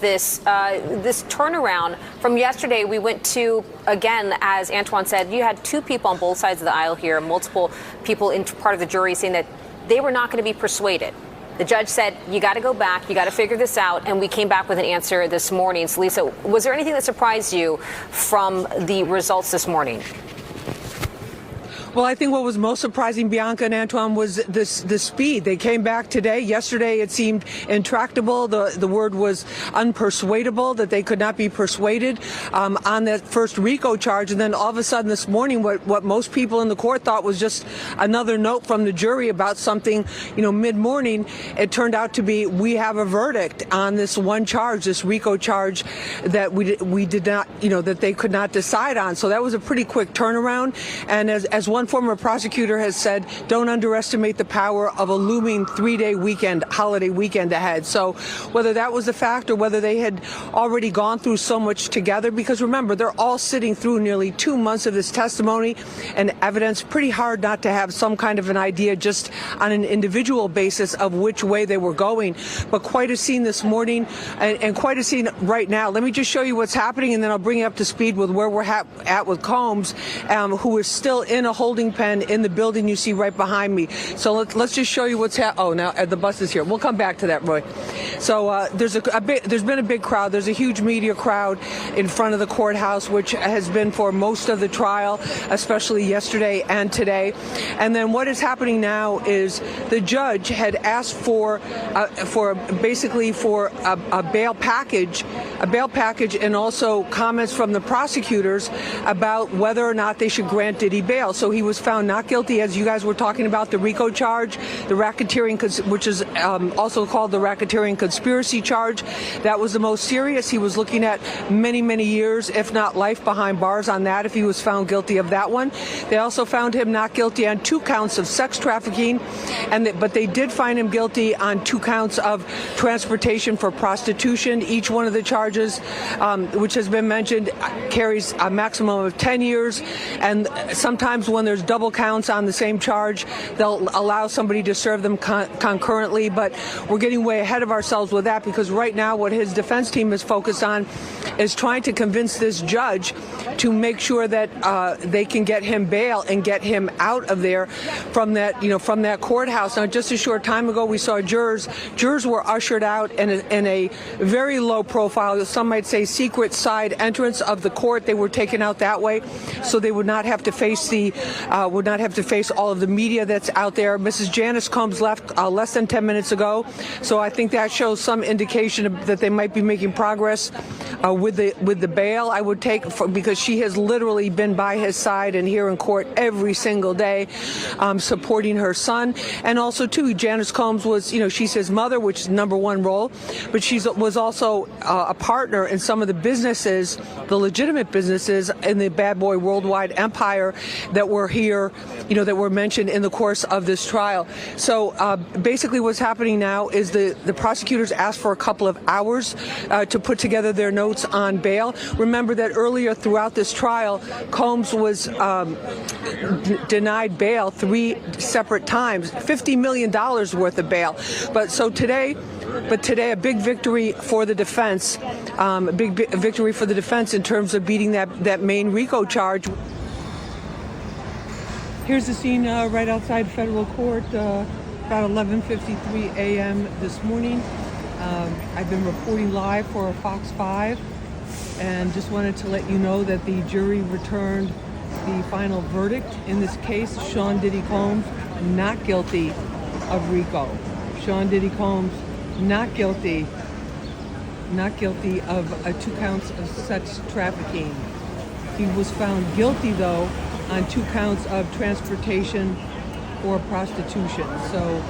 This turnaround from yesterday. We went to, again, as Antoine said, you had two people on both sides of the aisle here, multiple people in part of the jury saying that they were not going to be persuaded. The judge said, you got to go back, you got to figure this out, and we came back with an answer this morning. So, Lisa, was there anything that surprised you from the results this morning? Well, I think what was most surprising, Bianca and Antoine, was the speed. They came back today. Yesterday, it seemed intractable. The word was unpersuadable, that they could not be persuaded on that first RICO charge. And then all of a sudden this morning, what most people in the court thought was just another note from the jury about something, mid-morning, it turned out to be, we have a verdict on this one charge, this RICO charge that we did not, that they could not decide on. So that was a pretty quick turnaround. And as one former prosecutor has said, don't underestimate the power of a looming 3-day weekend, holiday weekend ahead. So whether that was the fact or whether they had already gone through so much together, because remember, they're all sitting through nearly 2 months of this testimony and evidence, pretty hard not to have some kind of an idea just on an individual basis of which way they were going. But quite a scene this morning and quite a scene right now. Let me just show you what's happening, and then I'll bring you up to speed with where we're at with Combs, who is still in a holding pen in the building you see right behind me. So let's just show you what's happening. Oh, now the bus is here. We'll come back to that, Roy. So there's been a big crowd. There's a huge media crowd in front of the courthouse, which has been for most of the trial, especially yesterday and today. And then what is happening now is the judge had asked for basically a bail package, and also comments from the prosecutors about whether or not they should grant Diddy bail. So he was found not guilty, as you guys were talking about, the RICO charge, the racketeering, which is also called the racketeering conspiracy charge. That was the most serious. He was looking at many, many years, if not life, behind bars on that if he was found guilty of that one. They also found him not guilty on 2 counts of sex trafficking, but they did find him guilty on 2 counts of transportation for prostitution. Each one of the charges, which has been mentioned, carries a maximum of 10 years. And sometimes when there's double counts on the same charge, they'll allow somebody to serve them concurrently. But we're getting way ahead of ourselves with that, because right now what his defense team is focused on is trying to convince this judge to make sure that they can get him bail and get him out of there from that courthouse. Now, just a short time ago, we saw jurors were ushered out in a very low profile, some might say secret side entrance of the court. They were taken out that way so they would not have to face all of the media that's out there. Mrs. Janice Combs left less than 10 minutes ago, so I think that shows some indication that they might be making progress with the bail. I would take, because she has literally been by his side and here in court every single day, supporting her son. And also too, Janice Combs was, she's his mother, which is #1 role, but she was also a partner in some of the businesses, the legitimate businesses in the bad boy worldwide empire that were here, that were mentioned in the course of this trial. So basically what's happening now is the prosecutors asked for a couple of hours to put together their notes on bail. Remember that earlier throughout this trial, Combs was denied bail 3 separate times, $50 million worth of bail. But today, a big victory for the defense, victory for the defense in terms of beating that main RICO charge. Here's the scene right outside federal court, about 11:53 a.m. this morning. I've been reporting live for Fox 5, and just wanted to let you know that the jury returned the final verdict in this case. Sean Diddy Combs, not guilty of RICO. Sean Diddy Combs, not guilty of 2 counts of sex trafficking. He was found guilty, though, on 2 counts of transportation or prostitution. So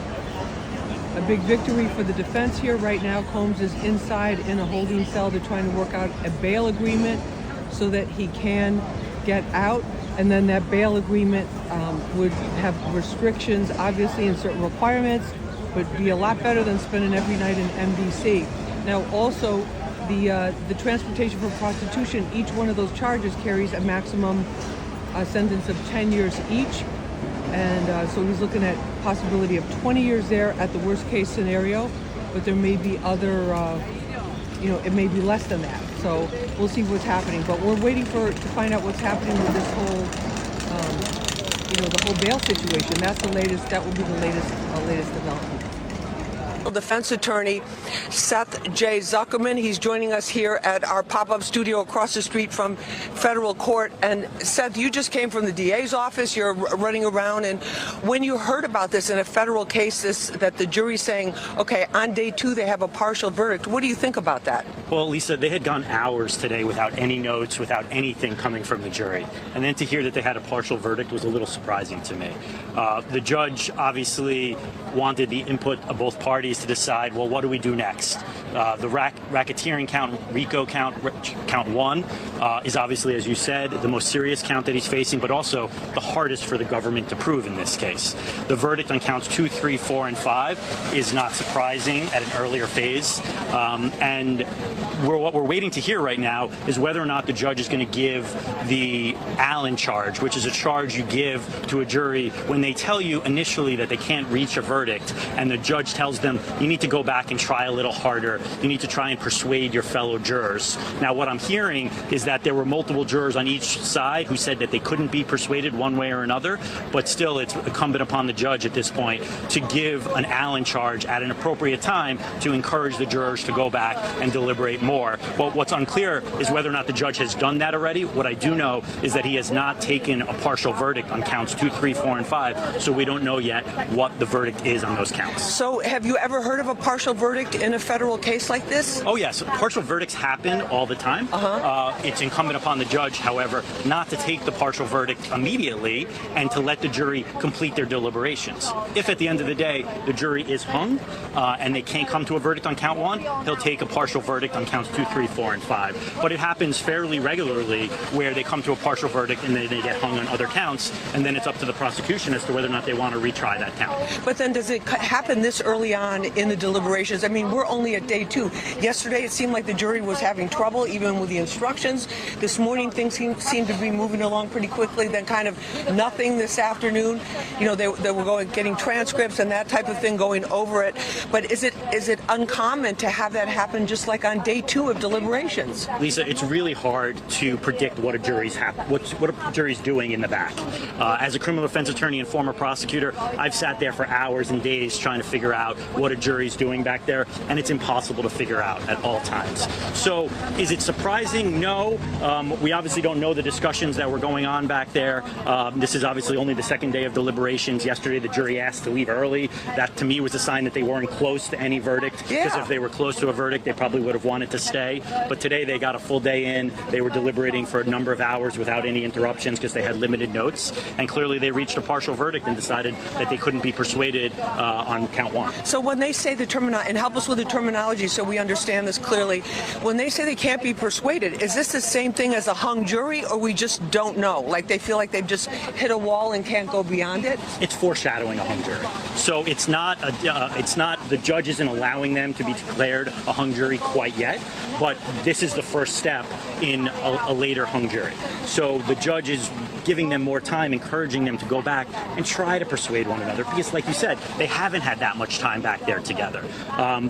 a big victory for the defense here. Right now, Combs is inside in a holding cell. They're trying to work out a bail agreement so that he can get out. And then that bail agreement would have restrictions, obviously, and certain requirements, but be a lot better than spending every night in MDC. Now, also, the transportation for prostitution, each one of those charges carries a maximum sentence of 10 years each. And so he's looking at possibility of 20 years there at the worst case scenario, but there may be other it may be less than that. So we'll see what's happening. But we're waiting to find out what's happening with this whole, the whole bail situation. That's the latest. That will be the latest development. Defense attorney Seth J. Zuckerman. He's joining us here at our pop-up studio across the street from federal court. And Seth, you just came from the DA's office. You're running around. And when you heard about this in a federal case, that the jury's saying, okay, on day 2 they have a partial verdict, what do you think about that? Well, Lisa, they had gone hours today without any notes, without anything coming from the jury. And then to hear that they had a partial verdict was a little surprising to me. The judge obviously wanted the input of both parties to decide, well, what do we do next? The racketeering count, RICO count 1, is obviously, as you said, the most serious count that he's facing, but also the hardest for the government to prove in this case. The verdict on counts 2, 3, 4, and 5 is not surprising at an earlier phase. And what we're waiting to hear right now is whether or not the judge is going to give the Allen charge, which is a charge you give to a jury when they tell you initially that they can't reach a verdict, and the judge tells them, you need to go back and try a little harder. You need to try and persuade your fellow jurors. Now, what I'm hearing is that there were multiple jurors on each side who said that they couldn't be persuaded one way or another, but still it's incumbent upon the judge at this point to give an Allen charge at an appropriate time to encourage the jurors to go back and deliberate more. But what's unclear is whether or not the judge has done that already. What I do know is that he has not taken a partial verdict on counts 2, 3, 4, and 5, so we don't know yet what the verdict is on those counts. So have you ever heard of a partial verdict in a federal case like this? Oh, yes. Partial verdicts happen all the time. It's incumbent upon the judge, however, not to take the partial verdict immediately and to let the jury complete their deliberations. If at the end of the day the jury is hung and they can't come to a verdict on count 1, he'll take a partial verdict on counts 2, 3, 4, and 5. But it happens fairly regularly where they come to a partial verdict and then they get hung on other counts, and then it's up to the prosecution as to whether or not they want to retry that count. But then does it happen this early on in the deliberations? I mean, we're only at day 2. Yesterday, it seemed like the jury was having trouble even with the instructions. This morning, things seemed to be moving along pretty quickly. Then kind of nothing this afternoon. They were getting transcripts and that type of thing going over it. But is it uncommon to have that happen just like on day 2 of deliberations? Lisa, it's really hard to predict what a jury's doing in the back. As a criminal defense attorney and former prosecutor, I've sat there for hours and days trying to figure out what a jury's doing back there, and it's impossible to figure out at all times. So is it surprising? No. We obviously don't know the discussions that were going on back there. This is obviously only the second day of deliberations. Yesterday, the jury asked to leave early. That, to me, was a sign that they weren't close to any verdict, because if they were close to a verdict, they probably would have wanted to stay. But today, they got a full day in. They were deliberating for a number of hours without any interruptions because they had limited notes. And clearly, they reached a partial verdict and decided that they couldn't be persuaded on count 1. So when they say the terminology, and help us with the terminology so we understand this clearly, when they say they can't be persuaded, is this the same thing as a hung jury, or we just don't know? Like they feel like they've just hit a wall and can't go beyond it? It's foreshadowing a hung jury. So it's not the judge isn't allowing them to be declared a hung jury quite yet, but this is the first step in a later hung jury. So the judge is giving them more time, encouraging them to go back and try to persuade one another, because like you said, they haven't had that much time back there together.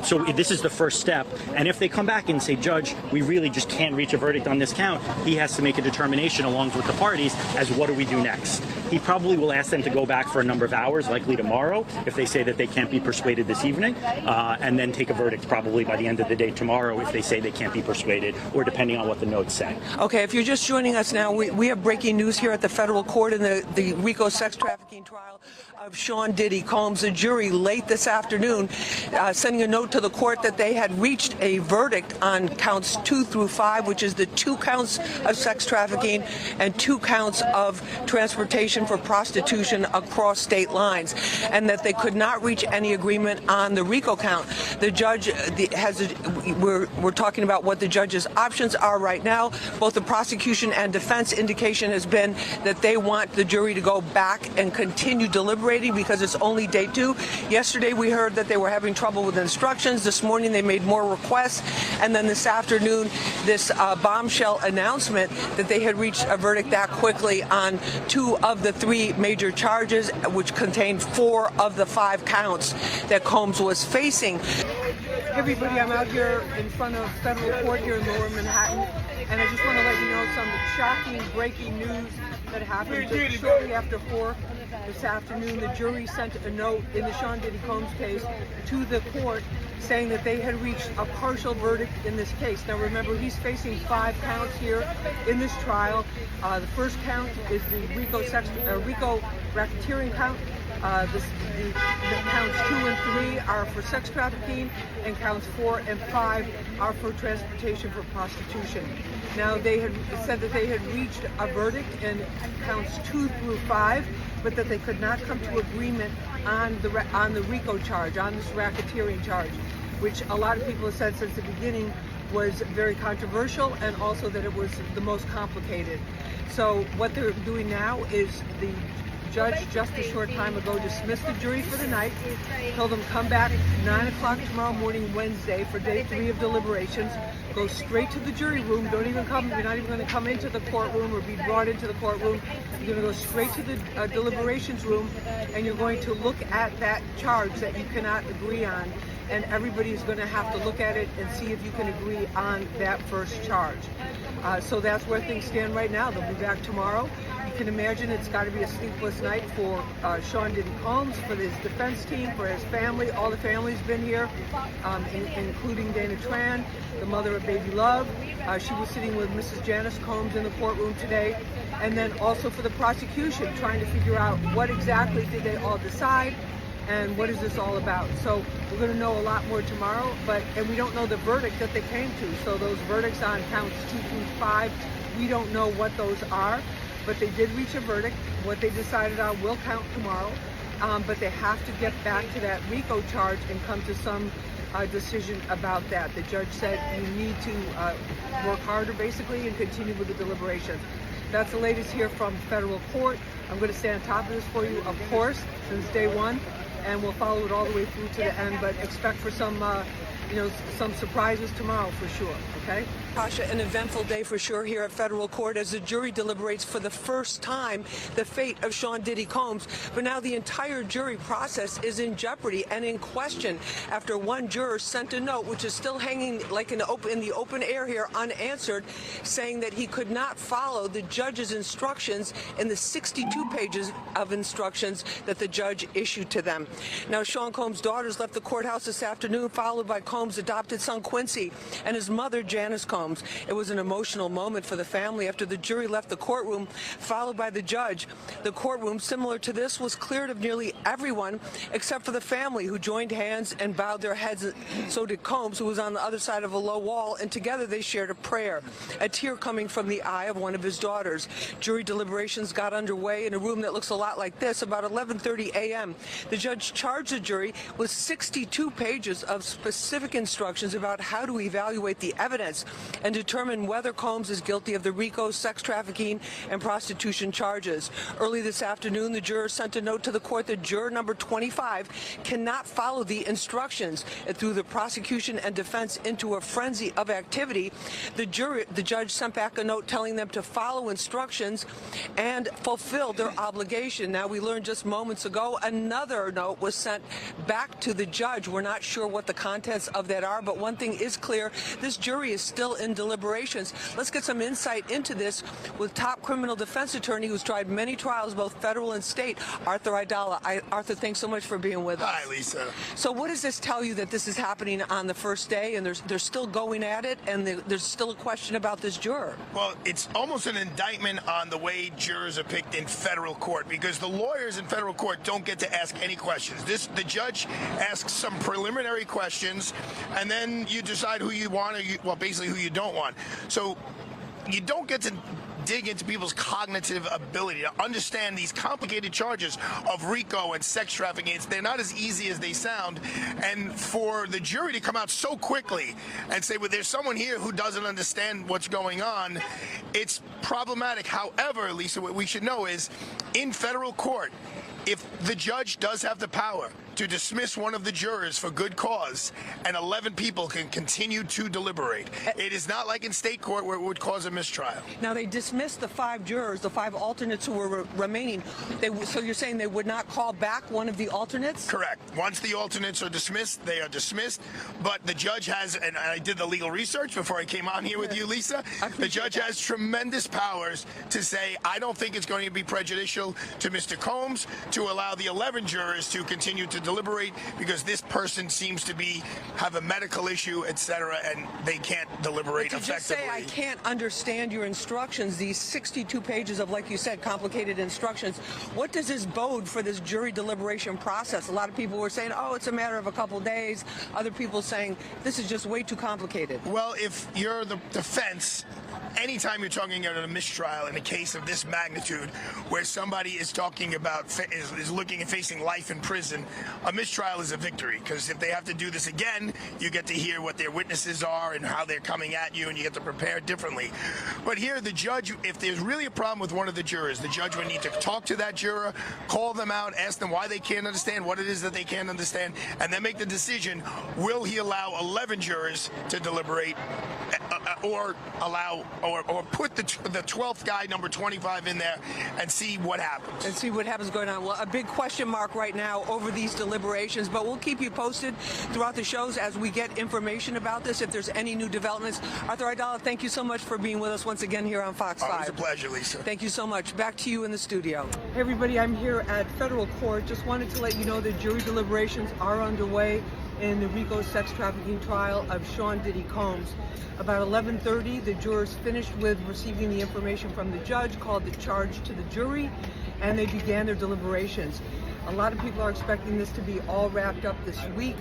So this is the first step, and if they come back and say, Judge, we really just can't reach a verdict on this count, he has to make a determination along with the parties as what do we do next. He probably will ask them to go back for a number of hours, likely tomorrow, if they say that they can't be persuaded this evening, and then take a verdict probably by the end of the day tomorrow if they say they can't be persuaded, or depending on what the notes say. Okay, if you're just joining us now, we have breaking news here at the federal court in the RICO sex trafficking trial of Sean Diddy Combs. The jury late this afternoon sending a note to the court that they had reached a verdict on counts 2 through 5, which is the 2 counts of sex trafficking and 2 counts of transportation for prostitution across state lines, and that they could not reach any agreement on the RICO count. The judge we're talking about what the judge's options are right now. Both the prosecution and defense indication has been that they want the jury to go back and continue deliberating because it's only day 2. Yesterday we heard that they were having trouble with instructions. This morning they made more requests, and then this afternoon this bombshell announcement that they had reached a verdict that quickly on 2 of the 3 major charges, which contained 4 of the 5 counts that Combs was facing. Everybody, I'm out here in front of federal court here in Lower Manhattan, and I just want to let you know some shocking breaking news that happened just shortly after 4 this afternoon. The jury sent a note in the Sean Diddy Combs case to the court saying that they had reached a partial verdict in this case. Now remember, he's facing 5 counts here in this trial. The first count is the RICO racketeering count. The counts 2 and 3 are for sex trafficking, and counts 4 and 5 are for transportation for prostitution. Now they had said that they had reached a verdict in counts 2 through 5, but that they could not come to agreement on the RICO charge, on this racketeering charge, which a lot of people have said since the beginning was very controversial, and also that it was the most complicated. So what they're doing now is the judge just a short time ago dismissed the jury for the night, told them come back 9 o'clock tomorrow morning, Wednesday, for day 3 of deliberations. Go straight to the jury room. Don't even come. You're not even going to come into the courtroom or be brought into the courtroom. You're going to go straight to the deliberations room, and you're going to look at that charge that you cannot agree on. And everybody is going to have to look at it and see if you can agree on that first charge. So that's where things stand right now. They'll be back tomorrow. You can imagine it's got to be a sleepless night for Sean Diddy Combs, for his defense team, for his family. All the family's been here, including Dana Tran, the mother of baby Love. She was sitting with Mrs. Janice Combs in the courtroom today. And then also for the prosecution, trying to figure out what exactly did they all decide, and what is this all about? So we're going to know a lot more tomorrow, and we don't know the verdict that they came to. So those verdicts on counts 2 through 5, we don't know what those are, but they did reach a verdict. What they decided on will count tomorrow, but they have to get back to that RICO charge and come to some decision about that. The judge said you need to work harder, basically, and continue with the deliberations. That's the latest here from federal court. I'm going to stay on top of this for you, of course, since day one, and we'll follow it all the way through to the end, but expect for some surprises tomorrow for sure, okay? Tasha, an eventful day for sure here at federal court as the jury deliberates for the first time the fate of Sean Diddy Combs. But now the entire jury process is in jeopardy and in question after one juror sent a note, which is still hanging like in the open air here, unanswered, saying that he could not follow the judge's instructions in the 62 pages of instructions that the judge issued to them. Now, Sean Combs' daughters left the courthouse this afternoon, followed by Combs' adopted son Quincy and his mother Janice Combs. It was an emotional moment for the family after the jury left the courtroom, followed by the judge. The courtroom, similar to this, was cleared of nearly everyone except for the family, who joined hands and bowed their heads. So did Combs, who was on the other side of a low wall, and together they shared a prayer, a tear coming from the eye of one of his daughters. Jury deliberations got underway in a room that looks a lot like this about 11:30 a.m. The judge charged the jury with 62 pages of specific instructions about how to evaluate the evidence and determine whether Combs is guilty of the RICO, sex trafficking, and prostitution charges. Early this afternoon, the jurors sent a note to the court that juror number 25 cannot follow the instructions. It threw the prosecution and defense into a frenzy of activity. The judge sent back a note telling them to follow instructions and fulfill their obligation. Now, we learned just moments ago another note was sent back to the judge. We're not sure what the contents of that are, but one thing is clear: this jury is still in deliberations. Let's get some insight into this with top criminal defense attorney who's tried many trials, both federal and state, Arthur Aidala. Arthur, thanks so much for being with us. Hi, Lisa. So what does this tell you, that this is happening on the first day and they're still going at it, and there's still a question about this juror? Well, it's almost an indictment on the way jurors are picked in federal court, because the lawyers in federal court don't get to ask any questions. The judge asks some preliminary questions, and then you decide who you want, basically who you don't want. So you don't get to dig into people's cognitive ability to understand these complicated charges of RICO and sex trafficking. They're not as easy as they sound. And for the jury to come out so quickly and say, well, there's someone here who doesn't understand what's going on, it's problematic. However, Lisa, what we should know is in federal court, if the judge does have the power to dismiss one of the jurors for good cause, and 11 people can continue to deliberate. It is not like in state court where it would cause a mistrial. Now, they dismissed the 5 jurors, the 5 alternates who were remaining. So you're saying they would not call back one of the alternates? Correct. Once the alternates are dismissed, they are dismissed. But the judge has, and I did the legal research before I came on here with you, Lisa, the judge has tremendous powers to say, I don't think it's going to be prejudicial to Mr. Combs to allow the 11 jurors to continue to deliberate because this person seems to have a medical issue, etc., and they can't deliberate effectively. effectively. Just say I can't understand your instructions, these 62 pages of, like you said, complicated instructions. What does this bode for this jury deliberation process? A lot of people were saying, oh, it's a matter of a couple days. Other people saying this is just way too complicated. Well, if you're the defense, anytime you're talking about a mistrial in a case of this magnitude where somebody is talking about is looking at facing life in prison, a mistrial is a victory, because if they have to do this again, you get to hear what their witnesses are and how they're coming at you, and you get to prepare differently. But here, the judge, if there's really a problem with one of the jurors, the judge would need to talk to that juror, call them out, ask them why they can't understand, what it is that they can't understand, and then make the decision, will he allow 11 jurors to deliberate or allow or put the 12th guy, number 25, in there and see what happens. And see what happens going on. Well, a big question mark right now over these deliberations, but we'll keep you posted throughout the shows as we get information about this, if there's any new developments. Arthur Aidala, thank you so much for being with us once again here on Fox 5. It was a pleasure, Lisa. Thank you so much. Back to you in the studio. Hey, everybody, I'm here at federal court. Just wanted to let you know that jury deliberations are underway in the RICO sex trafficking trial of Sean Diddy Combs. About 11:30, the jurors finished with receiving the information from the judge, called the charge to the jury, and they began their deliberations. A lot of people are expecting this to be all wrapped up this week.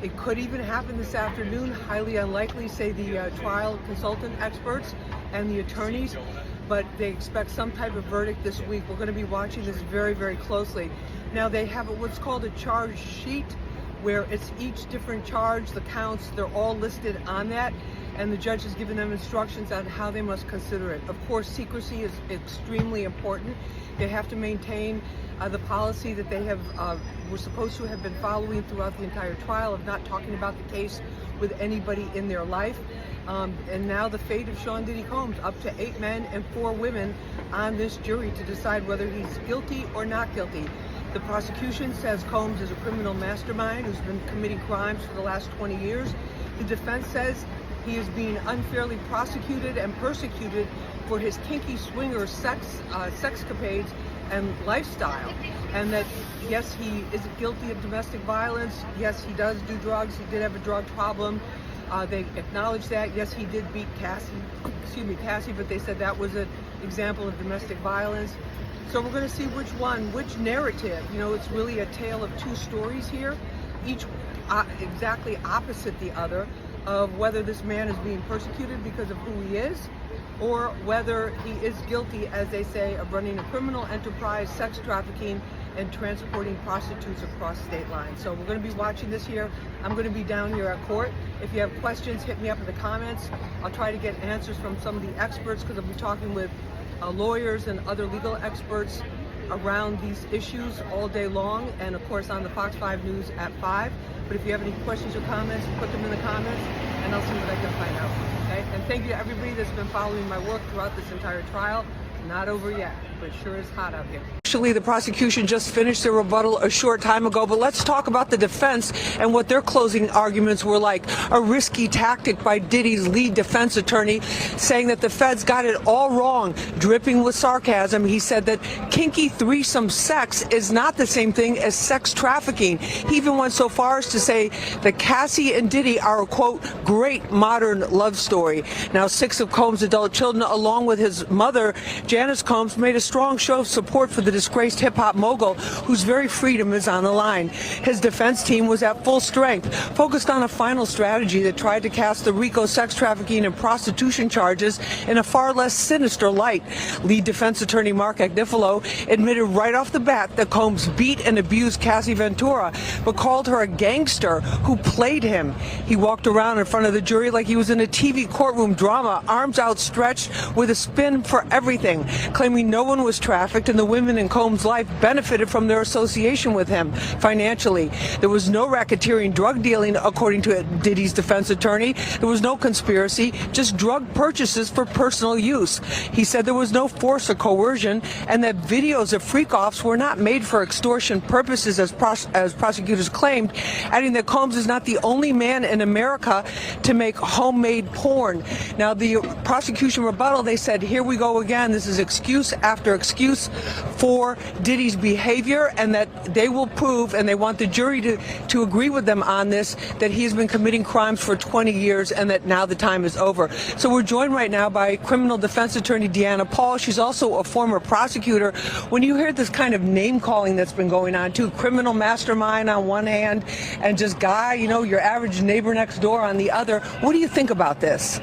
It could even happen this afternoon, highly unlikely, say the trial consultant experts and the attorneys, but they expect some type of verdict this week. We're going to be watching this very, very closely. Now, they have what's called a charge sheet, where it's each different charge, the counts, they're all listed on that, and the judge has given them instructions on how they must consider it. Of course, secrecy is extremely important. They have to maintain the policy that they were supposed to have been following throughout the entire trial of not talking about the case with anybody in their life. And now the fate of Sean Diddy Combs, up to 8 men and 4 women on this jury to decide whether he's guilty or not guilty. The prosecution says Combs is a criminal mastermind who's been committing crimes for the last 20 years. The defense says he is being unfairly prosecuted and persecuted for his kinky swinger sexcapades and lifestyle. And that, yes, he is guilty of domestic violence. Yes, he does do drugs. He did have a drug problem. They acknowledge that. Yes, he did beat Cassie, but they said that was an example of domestic violence. So we're going to see which narrative. You know, it's really a tale of 2 stories here, each exactly opposite the other, of whether this man is being persecuted because of who he is, or whether he is guilty, as they say, of running a criminal enterprise, sex trafficking, and transporting prostitutes across state lines. So we're going to be watching this here. I'm going to be down here at court. If you have questions, hit me up in the comments. I'll try to get answers from some of the experts, because I'll be talking with lawyers and other legal experts around these issues all day long, and of course on the Fox 5 News at 5. But if you have any questions or comments, put them in the comments and I'll see what I can find out. Okay? And thank you to everybody that's been following my work throughout this entire trial. Not over yet, but it sure is hot out here. Actually, the prosecution just finished their rebuttal a short time ago, but let's talk about the defense and what their closing arguments were like. A risky tactic by Diddy's lead defense attorney, saying that the feds got it all wrong, dripping with sarcasm. He said that kinky threesome sex is not the same thing as sex trafficking. He even went so far as to say that Cassie and Diddy are a, quote, great modern love story. Now, 6 of Combs' adult children, along with his mother, Janice Combs, made a strong show of support for the disgraced hip-hop mogul, whose very freedom is on the line. His defense team was at full strength, focused on a final strategy that tried to cast the RICO sex trafficking and prostitution charges in a far less sinister light. Lead defense attorney Mark Agnifilo admitted right off the bat that Combs beat and abused Cassie Ventura, but called her a gangster who played him. He walked around in front of the jury like he was in a TV courtroom drama, arms outstretched with a spin for everything, claiming no one one was trafficked, and the women in Combs' life benefited from their association with him financially. There was no racketeering drug dealing, according to Diddy's defense attorney. There was no conspiracy, just drug purchases for personal use. He said there was no force or coercion, and that videos of freak-offs were not made for extortion purposes, as prosecutors claimed, adding that Combs is not the only man in America to make homemade porn. Now, the prosecution rebuttal, they said, here we go again. This is excuse after excuse for Diddy's behavior, and that they will prove, and they want the jury to agree with them on this, that he has been committing crimes for 20 years and that now the time is over. So we're joined right now by criminal defense attorney Deanna Paul. She's also a former prosecutor. When you hear this kind of name calling that's been going on too, criminal mastermind on one hand and just guy, you know, your average neighbor next door on the other, what do you think about this?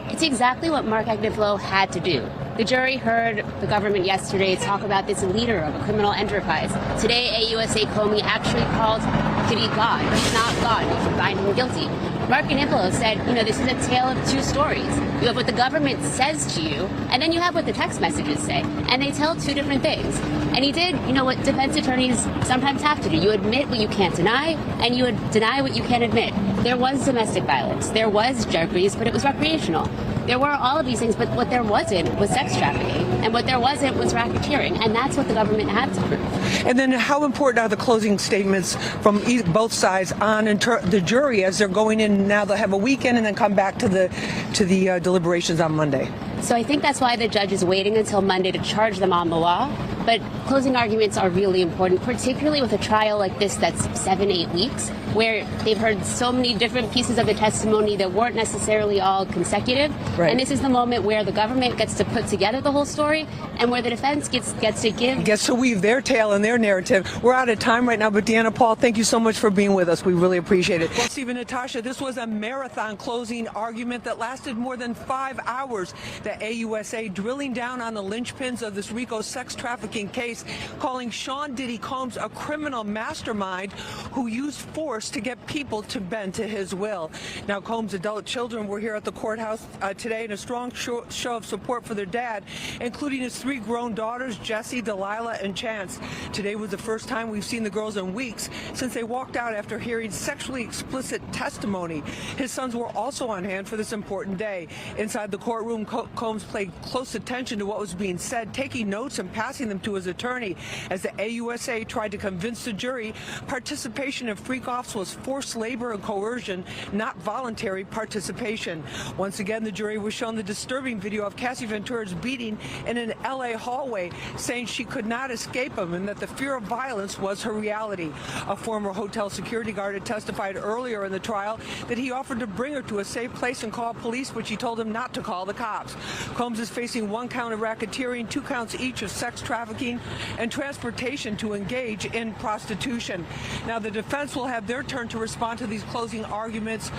It's exactly what Mark Agnifilo had to do. The jury heard the government yesterday talk about this leader of a criminal enterprise. Today, AUSA Comey actually called Diddy God. He's not God. You should find him guilty. Mark Agnifilo said, you know, this is a tale of two stories. You have what the government says to you, and then you have what the text messages say. And they tell two different things. And he did, you know, what defense attorneys sometimes have to do. You admit what you can't deny, and you deny what you can't admit. There was domestic violence. There was jerkies, but it was recreational. There were all of these things, but what there wasn't was sex trafficking, and what there wasn't was racketeering, and that's what the government had to prove. And then how important are the closing statements from both sides on the jury as they're going in now? They'll have a weekend and then come back to the deliberations on Monday. So I think that's why the judge is waiting until Monday to charge them on the law. But closing arguments are really important, particularly with a trial like this that's 7-8 weeks, where they've heard so many different pieces of the testimony that weren't necessarily all consecutive. Right. And this is the moment where the government gets to put together the whole story and where the defense gets to weave their tale and their narrative. We're out of time right now, but Deanna Paul, thank you so much for being with us. We really appreciate it. Well, Steve and Natasha, this was a marathon closing argument that lasted more than 5 hours. The AUSA drilling down on the linchpins of this RICO sex trafficking case, calling Sean Diddy Combs a criminal mastermind who used force to get people to bend to his will. Now, Combs' adult children were here at the courthouse today in a strong show of support for their dad, including his 3 grown daughters, Jessie, Delilah, and Chance. Today was the first time we've seen the girls in weeks since they walked out after hearing sexually explicit testimony. His sons were also on hand for this important day. Inside the courtroom, Combs paid close attention to what was being said, taking notes and passing them to his attorney. As the AUSA tried to convince the jury, participation in freak-offs was forced labor and coercion, not voluntary participation. Once again, the jury was shown the disturbing video of Cassie Ventura's beating in an LA hallway, saying she could not escape him and that the fear of violence was her reality. A former hotel security guard had testified earlier in the trial that he offered to bring her to a safe place and call police, but she told him not to call the cops. Combs is facing 1 count of racketeering, 2 counts each of sex trafficking and transportation to engage in prostitution. Now, the defense will have their turn to respond to these closing arguments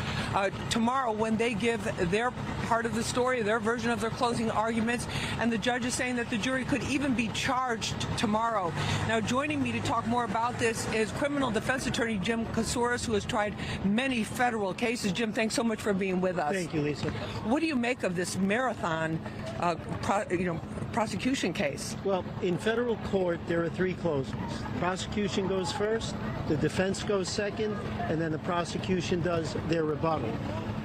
tomorrow when they give their part of the story, their version of their closing arguments, and the judge is saying that the jury could even be charged tomorrow. Now, joining me to talk more about this is criminal defense attorney Jim Kasouras, who has tried many federal cases. Jim, thanks so much for being with us. Thank you, Lisa. What do you make of this marathon prosecution case? Well, in federal court, there are 3 closings. The prosecution goes first, the defense goes second, and then the prosecution does their rebuttal.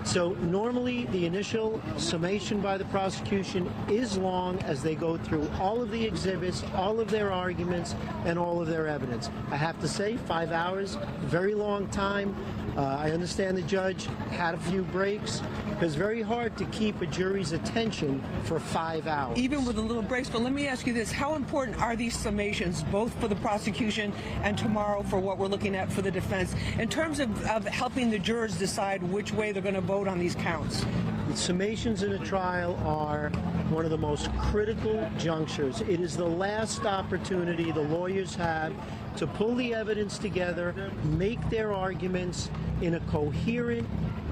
So normally the initial summation by the prosecution is long as they go through all of the exhibits, all of their arguments, and all of their evidence. I have to say, 5 hours, very long time. I understand the judge had a few breaks, because it's very hard to keep a jury's attention for 5 hours. Even with a little breaks, but let me ask you this. How important are these summations, both for the prosecution and tomorrow for what we're looking at for the defense, in terms of helping the jurors decide which way they're going to vote on these counts? The summations in a trial are one of the most critical junctures. It is the last opportunity the lawyers have to pull the evidence together, make their arguments in a coherent,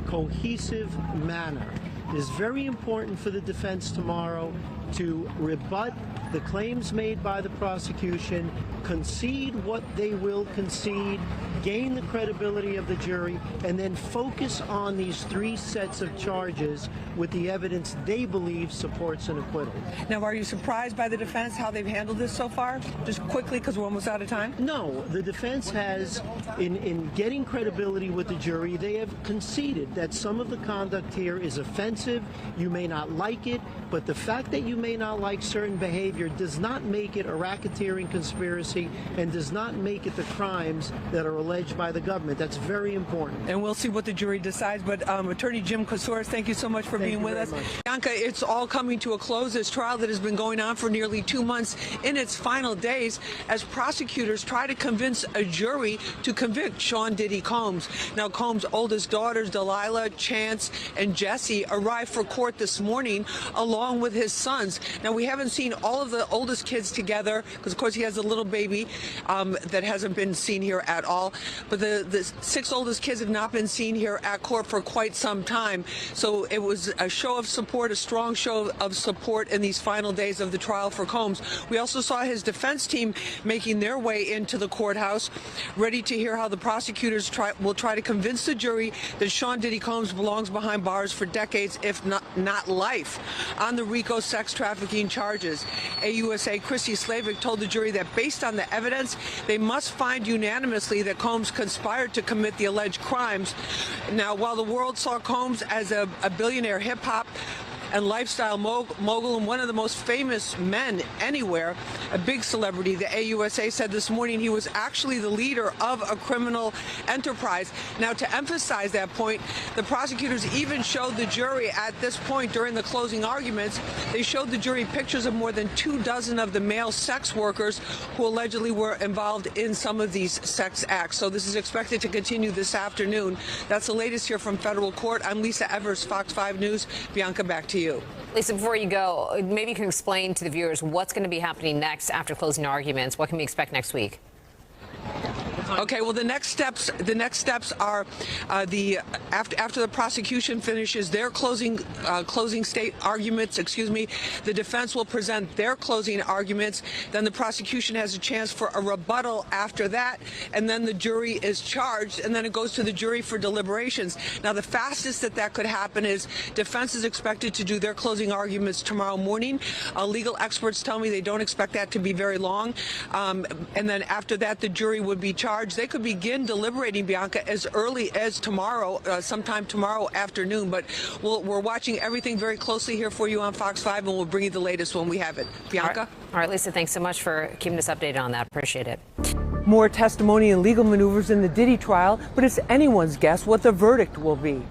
cohesive manner. It is very important for the defense tomorrow to rebut the claims made by the prosecution, concede what they will concede, gain the credibility of the jury, and then focus on these 3 sets of charges with the evidence they believe supports an acquittal. Now, are you surprised by the defense, how they've handled this so far? Just quickly, because we're almost out of time. No, the defense has, in getting credibility with the jury, they have conceded that some of the conduct here is offensive. You may not like it, but the fact that you may not like certain behavior does not make it a racketeering conspiracy and does not make it the crimes that are alleged by the government. That's very important. And we'll see what the jury decides. But Attorney Jim Kousouris, thank you so much for being with us. Bianca, it's all coming to a close. This trial that has been going on for nearly 2 months in its final days as prosecutors try to convince a jury to convict Sean Diddy Combs. Now, Combs' oldest daughters, Delilah, Chance, and Jesse, arrived for court this morning along with his sons. Now, we haven't seen all of the oldest kids together because, of course, he has a little baby that hasn't been seen here at all. But the 6 oldest kids have not been seen here at court for quite some time. So it was a show of support, a strong show of support in these final days of the trial for Combs. We also saw his defense team making their way into the courthouse, ready to hear how the prosecutors will try to convince the jury that Sean Diddy Combs belongs behind bars for decades, if not life, on the RICO sex trafficking charges. AUSA Christy Slavic told the jury that based on the evidence, they must find unanimously that Combs conspired to commit the alleged crimes. Now, while the world saw Combs as a billionaire hip-hop and lifestyle mogul and one of the most famous men anywhere, a big celebrity, the AUSA said this morning he was actually the leader of a criminal enterprise. Now, to emphasize that point, the prosecutors even showed the jury at this point during the closing arguments, they showed the jury pictures of more than 24 of the male sex workers who allegedly were involved in some of these sex acts. So this is expected to continue this afternoon. That's the latest here from federal court. I'm Lisa Evers, Fox 5 News. Bianca, back to you. Lisa, before you go, maybe you can explain to the viewers what's going to be happening next after closing arguments. What can we expect next week? Okay, well, the next steps are after the prosecution finishes their closing state arguments, the defense will present their closing arguments. Then the prosecution has a chance for a rebuttal after that, and then the jury is charged, and then it goes to the jury for deliberations. Now, the fastest that could happen is defense is expected to do their closing arguments tomorrow morning. Legal experts tell me they don't expect that to be very long, and then after that, the jury would be charged. They could begin deliberating, Bianca, as early as tomorrow, sometime tomorrow afternoon. But we're watching everything very closely here for you on Fox 5, and we'll bring you the latest when we have it. Bianca? All right, Lisa, thanks so much for keeping us updated on that. Appreciate it. More testimony and legal maneuvers in the Diddy trial, but it's anyone's guess what the verdict will be.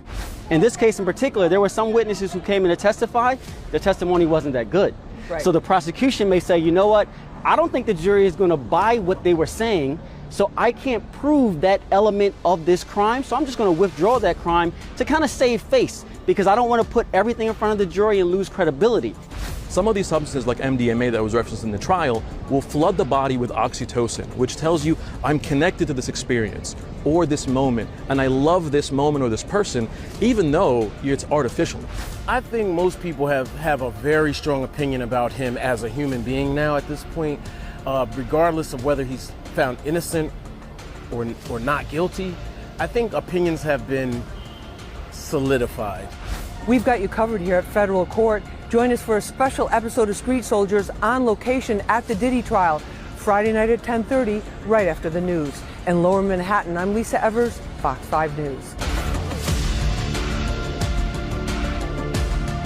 In this case in particular, there were some witnesses who came in to testify. Their testimony wasn't that good. Right. So the prosecution may say, you know what, I don't think the jury is going to buy what they were saying, so I can't prove that element of this crime, so I'm just going to withdraw that crime to kind of save face, because I don't want to put everything in front of the jury and lose credibility. Some of these substances, like MDMA that was referenced in the trial, will flood the body with oxytocin, which tells you I'm connected to this experience or this moment, and I love this moment or this person, even though it's artificial. I think most people have a very strong opinion about him as a human being now at this point, regardless of whether he's found innocent or not guilty. I think opinions have been solidified. We've got you covered here at federal court. Join us for a special episode of Street Soldiers on location at the Diddy trial, Friday night at 10:30, right after the news. In Lower Manhattan, I'm Lisa Evers, Fox 5 News.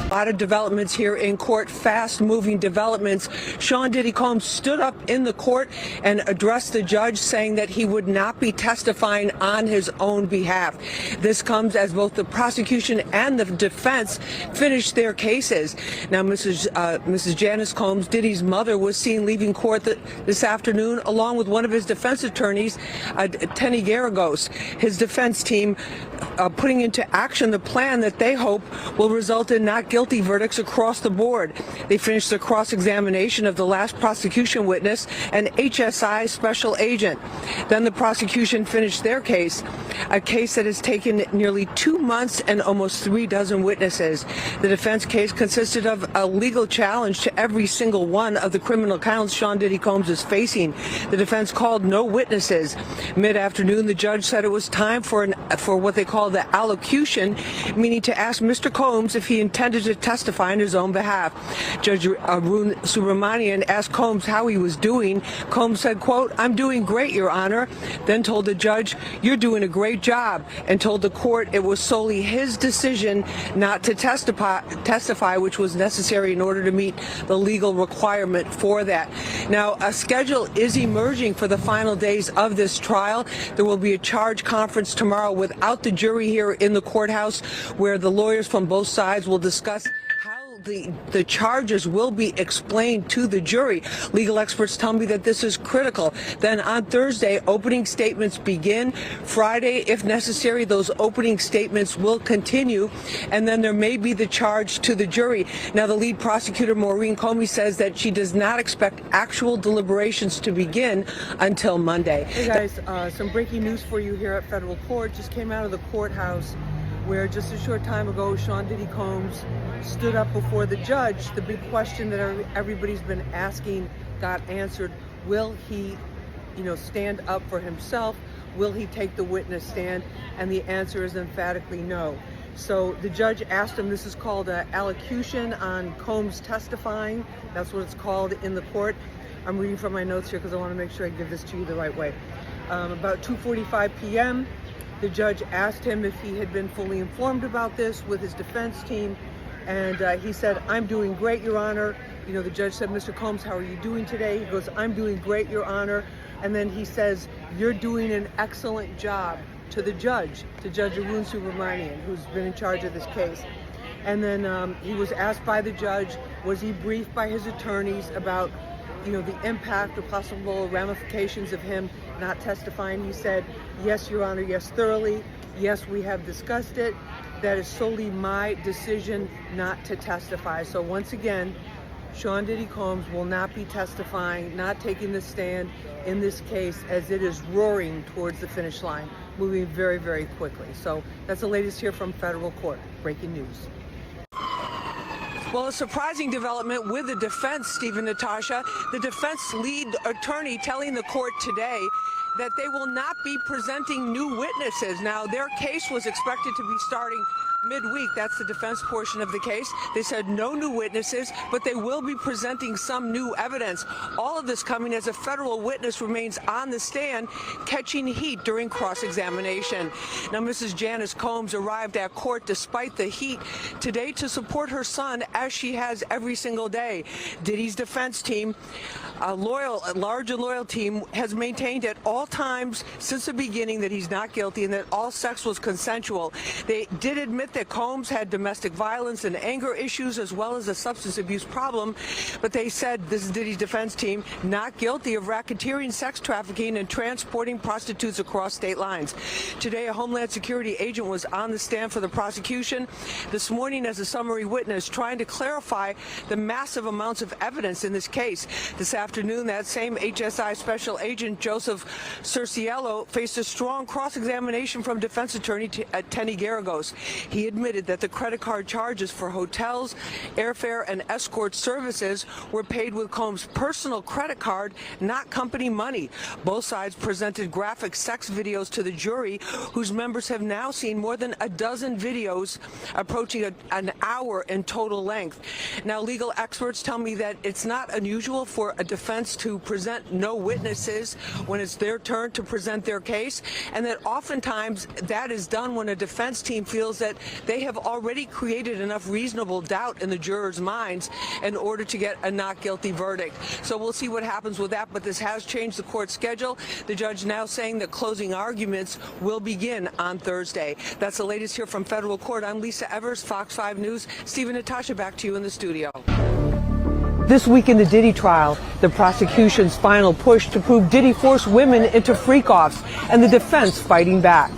A lot of developments here in court, fast-moving developments. Sean Diddy Combs stood up in the court and addressed the judge, saying that he would not be testifying on his own behalf. This comes as both the prosecution and the defense finished their cases. Now, Mrs. Janice Combs, Diddy's mother, was seen leaving court this afternoon, along with one of his defense attorneys, Tenny Garagos. His defense team putting into action the plan that they hope will result in not guilty guilty verdicts across the board. They finished the cross-examination of the last prosecution witness, an HSI special agent. Then the prosecution finished their case, a case that has taken nearly 2 months and almost 3 dozen witnesses. The defense case consisted of a legal challenge to every single one of the criminal counts Sean Diddy Combs is facing. The defense called no witnesses. Mid-afternoon, the judge said it was time for what they call the allocution, meaning to ask Mr. Combs if he intended to testify on his own behalf. Judge Arun Subramanian asked Combs how he was doing. Combs said, quote, "I'm doing great, Your Honor," then told the judge, "You're doing a great job," and told the court it was solely his decision not to testify, which was necessary in order to meet the legal requirement for that. Now, a schedule is emerging for the final days of this trial. There will be a charge conference tomorrow without the jury here in the courthouse, where the lawyers from both sides will discuss the charges will be explained to the jury. Legal experts tell me that this is critical. Then on Thursday, opening statements begin. Friday, if necessary, those opening statements will continue, and then there may be the charge to the jury. Now, the lead prosecutor, Maureen Comey, says that she does not expect actual deliberations to begin until Monday. Hey guys, some breaking news for you here at federal court. Just came out of the courthouse, where just a short time ago, Sean Diddy Combs stood up before the judge. The big question that everybody's been asking got answered. Will he, stand up for himself? Will he take the witness stand? And the answer is emphatically no. So the judge asked him, this is called an allocution on Combs testifying. That's what it's called in the court. I'm reading from my notes here because I want to make sure I give this to you the right way. About 2:45 p.m., the judge asked him if he had been fully informed about this with his defense team, and he said, "I'm doing great, Your Honor." The judge said, "Mr. Combs, how are you doing today?" He goes, "I'm doing great, Your Honor." And then he says, "You're doing an excellent job," to the judge, to Judge Arun Subramanian, who's been in charge of this case. And then he was asked by the judge, was he briefed by his attorneys about the impact or possible ramifications of him not testifying? He said, "Yes, Your Honor, yes, thoroughly. Yes, we have discussed it. That is solely my decision not to testify." So once again, Sean Diddy Combs will not be testifying, not taking the stand in this case, as it is roaring towards the finish line, moving very, very quickly. So that's the latest here from federal court. Breaking news. Well, a surprising development with the defense, Stephen, Natasha. The defense lead attorney telling the court today that they will not be presenting new witnesses. Now, their case was expected to be starting midweek. That's the defense portion of the case. They said no new witnesses, but they will be presenting some new evidence. All of this coming as a federal witness remains on the stand, catching heat during cross-examination. Now, Mrs. Janice Combs arrived at court despite the heat today to support her son, as she has every single day. Diddy's defense team, a large and loyal team, has maintained at all times since the beginning that he's not guilty and that all sex was consensual. They did admit that Combs had domestic violence and anger issues as well as a substance abuse problem, but they said, this is Diddy's defense team, not guilty of racketeering, sex trafficking, and transporting prostitutes across state lines. Today, a Homeland Security agent was on the stand for the prosecution this morning as a summary witness, trying to clarify the massive amounts of evidence in this case. This afternoon, that same HSI special agent, Joseph Cerciello, faced a strong cross-examination from defense attorney Tenny Garagos. He admitted that the credit card charges for hotels, airfare, and escort services were paid with Combs' personal credit card, not company money. Both sides presented graphic sex videos to the jury, whose members have now seen more than a dozen videos approaching an hour in total length. Now, legal experts tell me that it's not unusual for a defense to present no witnesses when it's their turn to present their case, and that oftentimes that is done when a defense team feels that they have already created enough reasonable doubt in the jurors' minds in order to get a not guilty verdict. So we'll see what happens with that, but this has changed the court schedule. The judge now saying that closing arguments will begin on Thursday. That's the latest here from federal court. I'm Lisa Evers, Fox 5 News. Stephen, Natasha, back to you in the studio. This week in the Diddy trial, the prosecution's final push to prove Diddy forced women into freak-offs and the defense fighting back.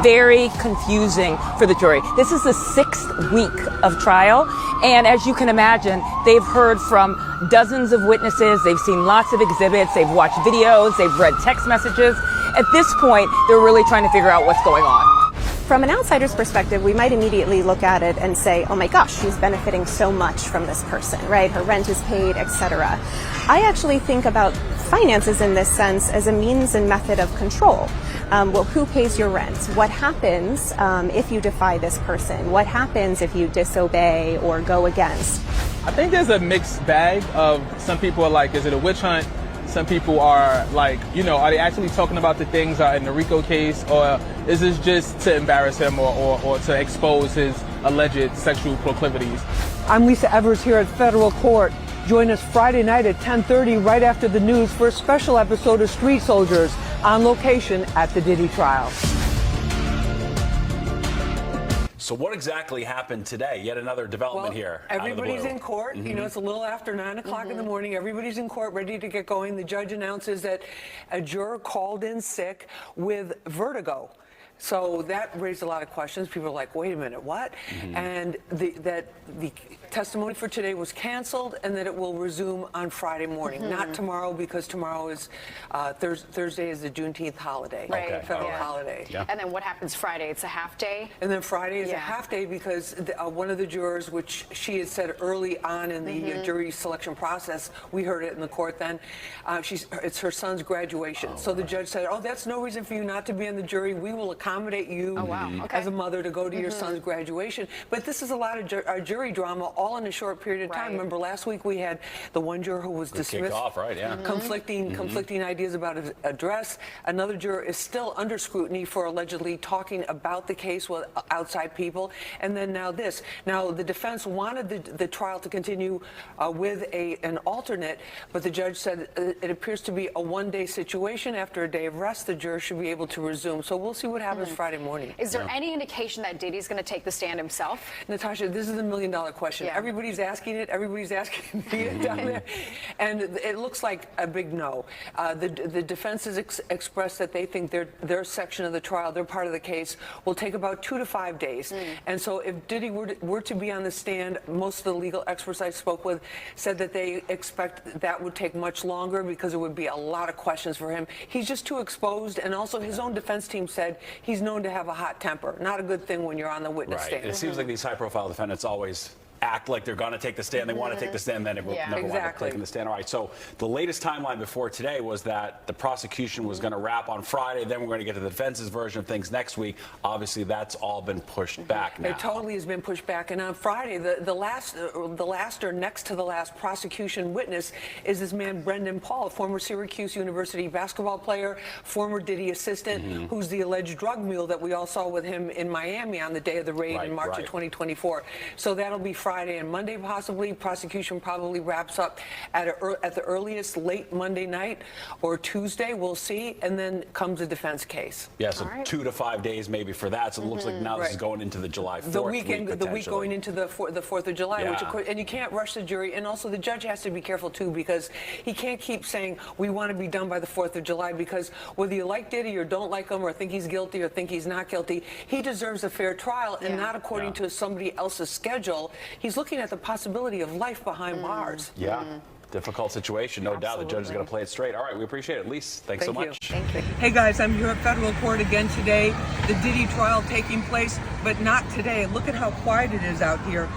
very confusing for the jury. This is the 6th week of trial, and as you can imagine, they've heard from dozens of witnesses, they've seen lots of exhibits, they've watched videos, they've read text messages. At this point, they're really trying to figure out what's going on. From an outsider's perspective, we might immediately look at it and say, oh my gosh, she's benefiting so much from this person, right? Her rent is paid, etc. I actually think about finances in this sense as a means and method of control. Well, who pays your rent? What happens if you defy this person? What happens if you disobey or go against? I think there's a mixed bag of some people are like, is it a witch hunt? Some people are like, are they actually talking about the things in the RICO case, or is this just to embarrass him or to expose his alleged sexual proclivities? I'm Lisa Evers here at federal court. Join us Friday night at 10:30 right after the news for a special episode of Street Soldiers on location at the Diddy trial. So what exactly happened today? Yet another development here. Everybody's in court. It's a little after 9 o'clock in the morning. Everybody's in court ready to get going. The judge announces that a juror called in sick with vertigo. So that raised a lot of questions. People are like, wait a minute, what? And that the testimony for today was canceled and that it will resume on Friday morning. Not tomorrow, because tomorrow is Thursday is the Juneteenth holiday, federal holiday. Yeah. And then what happens Friday? It's a half day? And then Friday is a half day because one of the jurors, which she had said early on in the jury selection process, we heard it in the court then, it's her son's graduation. So the judge said, that's no reason for you not to be in the jury. We will accommodate you as a mother to go to your son's graduation. But this is a lot of jury drama all in a short period of time. Remember, last week we had the one juror who was dismissed. Off, right? Yeah. Conflicting ideas about his address. Another juror is still under scrutiny for allegedly talking about the case with outside people. And then now this. Now the defense wanted the trial to continue with an alternate, but the judge said it appears to be a one-day situation. After a day of rest, the juror should be able to resume. So we'll see what happens Friday morning. Is there any indication that Diddy's going to take the stand himself? Natasha, this is the million-dollar question. Everybody's asking it. Everybody's asking me down there. And it looks like a big no. The defense has expressed that they think their section of the trial, their part of the case, will take about 2 to 5 days. And so if Diddy were to be on the stand, most of the legal experts I spoke with said that they expect that would take much longer because it would be a lot of questions for him. He's just too exposed, and also his own defense team said he's known to have a hot temper. Not a good thing when you're on the witness stand. It seems like these high-profile defendants always act like they're going to take the stand. They want to take the stand, then it will never wind up taking the stand. All right, so the latest timeline before today was that the prosecution was going to wrap on Friday, then we're going to get to the defense's version of things next week. Obviously, that's all been pushed back now. It totally has been pushed back. And on Friday, the last or next to the last prosecution witness is this man, Brendan Paul, former Syracuse University basketball player, former Diddy assistant, who's the alleged drug mule that we all saw with him in Miami on the day of the raid in March of 2024. So that'll be Friday and Monday possibly. Prosecution probably wraps up at the earliest late Monday night or Tuesday. We'll see. And then comes a defense case. Yeah, so 2 to 5 days maybe for that. So it looks like now this is going into the July 4th the week going into the 4th of July. Which of course, and you can't rush the jury. And also the judge has to be careful too, because he can't keep saying we want to be done by the 4th of July, because whether you like Diddy or don't like him or think he's guilty or think he's not guilty, he deserves a fair trial and not according to somebody else's schedule. He's looking at the possibility of life behind bars. Difficult situation, no doubt. The judge is going to play it straight. All right, we appreciate it. Lise, thanks so much. Thank you. Hey guys, I'm here at federal court again today. The Diddy trial taking place, but not today. Look at how quiet it is out here.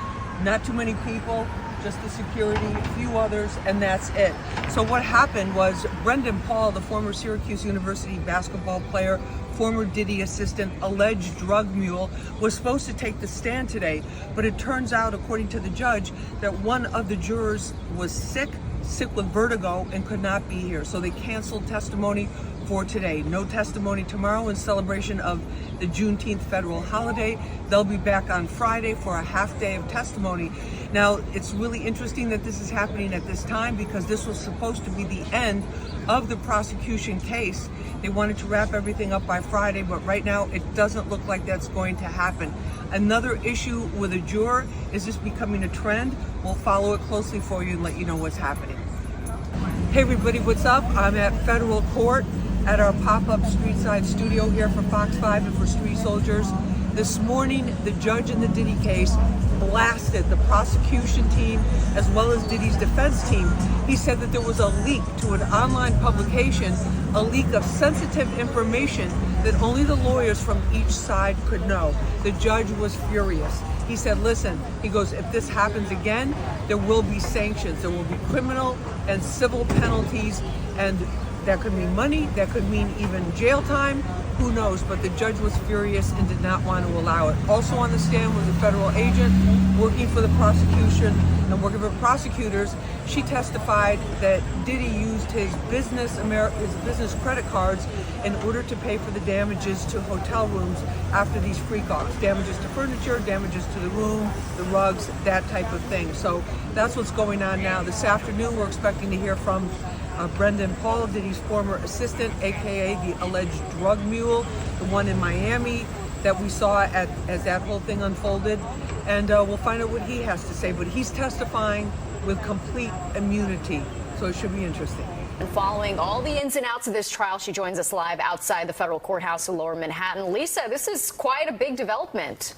Not too many people, just the security, a few others, and that's it. So what happened was Brendan Paul, the former Syracuse University basketball player, former Diddy assistant, alleged drug mule, was supposed to take the stand today, but it turns out, according to the judge, that one of the jurors was sick with vertigo and could not be here. So they canceled testimony for today. No testimony tomorrow in celebration of the Juneteenth federal holiday. They'll be back on Friday for a half day of testimony. Now, it's really interesting that this is happening at this time, because this was supposed to be the end of the prosecution case. They wanted to wrap everything up by Friday, but right now it doesn't look like that's going to happen. Another issue with a juror is this becoming a trend. We'll follow it closely for you and let you know what's happening. Hey everybody, what's up? I'm at federal court at our pop-up street side studio here for Fox 5 and for Street Soldiers. This morning, the judge in the Diddy case blasted the prosecution team as well as Diddy's defense team. He said that there was a leak to an online publication, a leak of sensitive information that only the lawyers from each side could know. The judge was furious. He said, listen, he goes, if this happens again, there will be sanctions. There will be criminal and civil penalties, and that could mean money, that could mean even jail time, who knows, but the judge was furious and did not want to allow it. Also on the stand was a federal agent working for the prosecution and working for prosecutors. She testified that Diddy used his business credit cards in order to pay for the damages to hotel rooms after these freak-offs. Damages to furniture, damages to the room, the rugs, that type of thing. So that's what's going on now. This afternoon we're expecting to hear from Brendan Paul, Diddy's former assistant, aka the alleged drug mule, the one in Miami that we saw as that whole thing unfolded. And we'll find out what he has to say. But he's testifying with complete immunity, so it should be interesting. And following all the ins and outs of this trial, she joins us live outside the federal courthouse in Lower Manhattan. Lisa, this is quite a big development.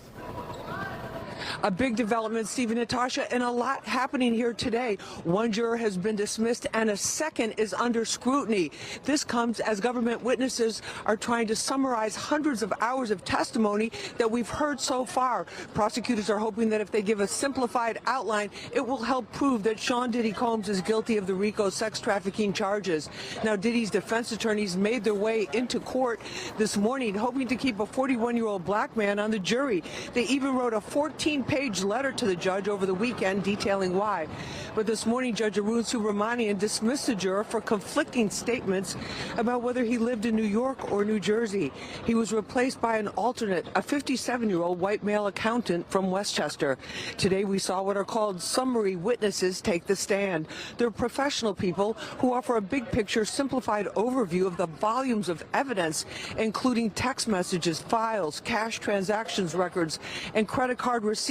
A big development, Steve and Natasha, and a lot happening here today. One juror has been dismissed and a second is under scrutiny. This comes as government witnesses are trying to summarize hundreds of hours of testimony that we've heard so far. Prosecutors are hoping that if they give a simplified outline, it will help prove that Sean Diddy Combs is guilty of the RICO sex trafficking charges. Now, Diddy's defense attorneys made their way into court this morning, hoping to keep a 41-year-old black man on the jury. They even wrote a 14-page letter to the judge over the weekend detailing why. But this morning, Judge Arun Subramanian dismissed the juror for conflicting statements about whether he lived in New York or New Jersey. He was replaced by an alternate, a 57-year-old white male accountant from Westchester. Today, we saw what are called summary witnesses take the stand. They're professional people who offer a big-picture, simplified overview of the volumes of evidence, including text messages, files, cash transactions records, and credit card receipts.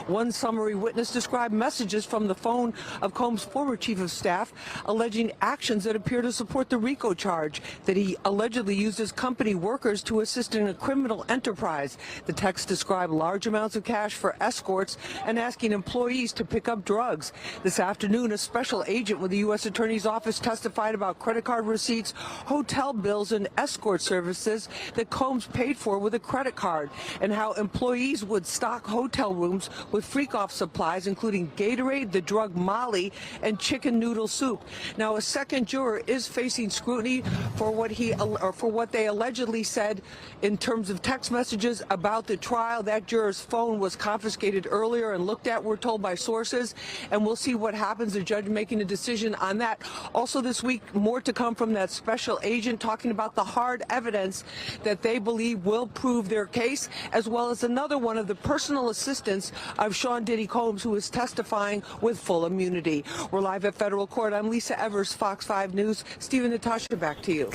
One summary witness described messages from the phone of Combs' former chief of staff alleging actions that appear to support the RICO charge, that he allegedly used his company workers to assist in a criminal enterprise. The text described large amounts of cash for escorts and asking employees to pick up drugs. This afternoon, a special agent with the U.S. Attorney's Office testified about credit card receipts, hotel bills, and escort services that Combs paid for with a credit card, and how employees would stock hotel rooms with freak-off supplies, including Gatorade, the drug Molly, and chicken noodle soup. Now, a second juror is facing scrutiny for what they allegedly said in terms of text messages about the trial. That juror's phone was confiscated earlier and looked at, we're told by sources, and we'll see what happens. The judge making a decision on that. Also this week, more to come from that special agent talking about the hard evidence that they believe will prove their case, as well as another one of the personal assistants of Sean Diddy Combs, who is testifying with full immunity. We're live at federal court. I'm Lisa Evers, Fox 5 News. Steve and Natasha, back to you.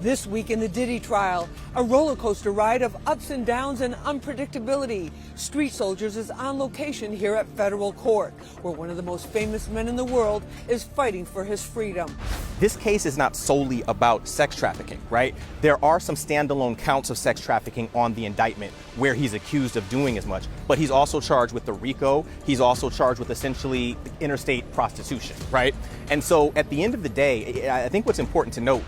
This week in the Diddy trial, a roller coaster ride of ups and downs and unpredictability. Street Soldiers is on location here at federal court, where one of the most famous men in the world is fighting for his freedom. This case is not solely about sex trafficking, right? There are some standalone counts of sex trafficking on the indictment where he's accused of doing as much, but he's also charged with the RICO. He's also charged with essentially interstate prostitution, right? And so at the end of the day, I think what's important to note,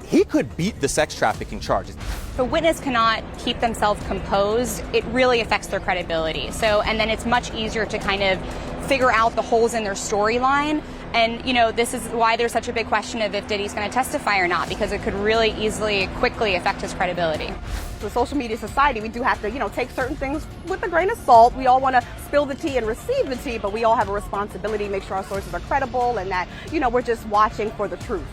he could beat the sex trafficking charges. If a witness cannot keep themselves composed, it really affects their credibility. And then it's much easier to kind of figure out the holes in their storyline. And, you know, this is why there's such a big question of if Diddy's going to testify or not, because it could really easily, quickly affect his credibility. The social media society, we do have to, take certain things with a grain of salt. We all want to spill the tea and receive the tea, but we all have a responsibility to make sure our sources are credible and that, we're just watching for the truth.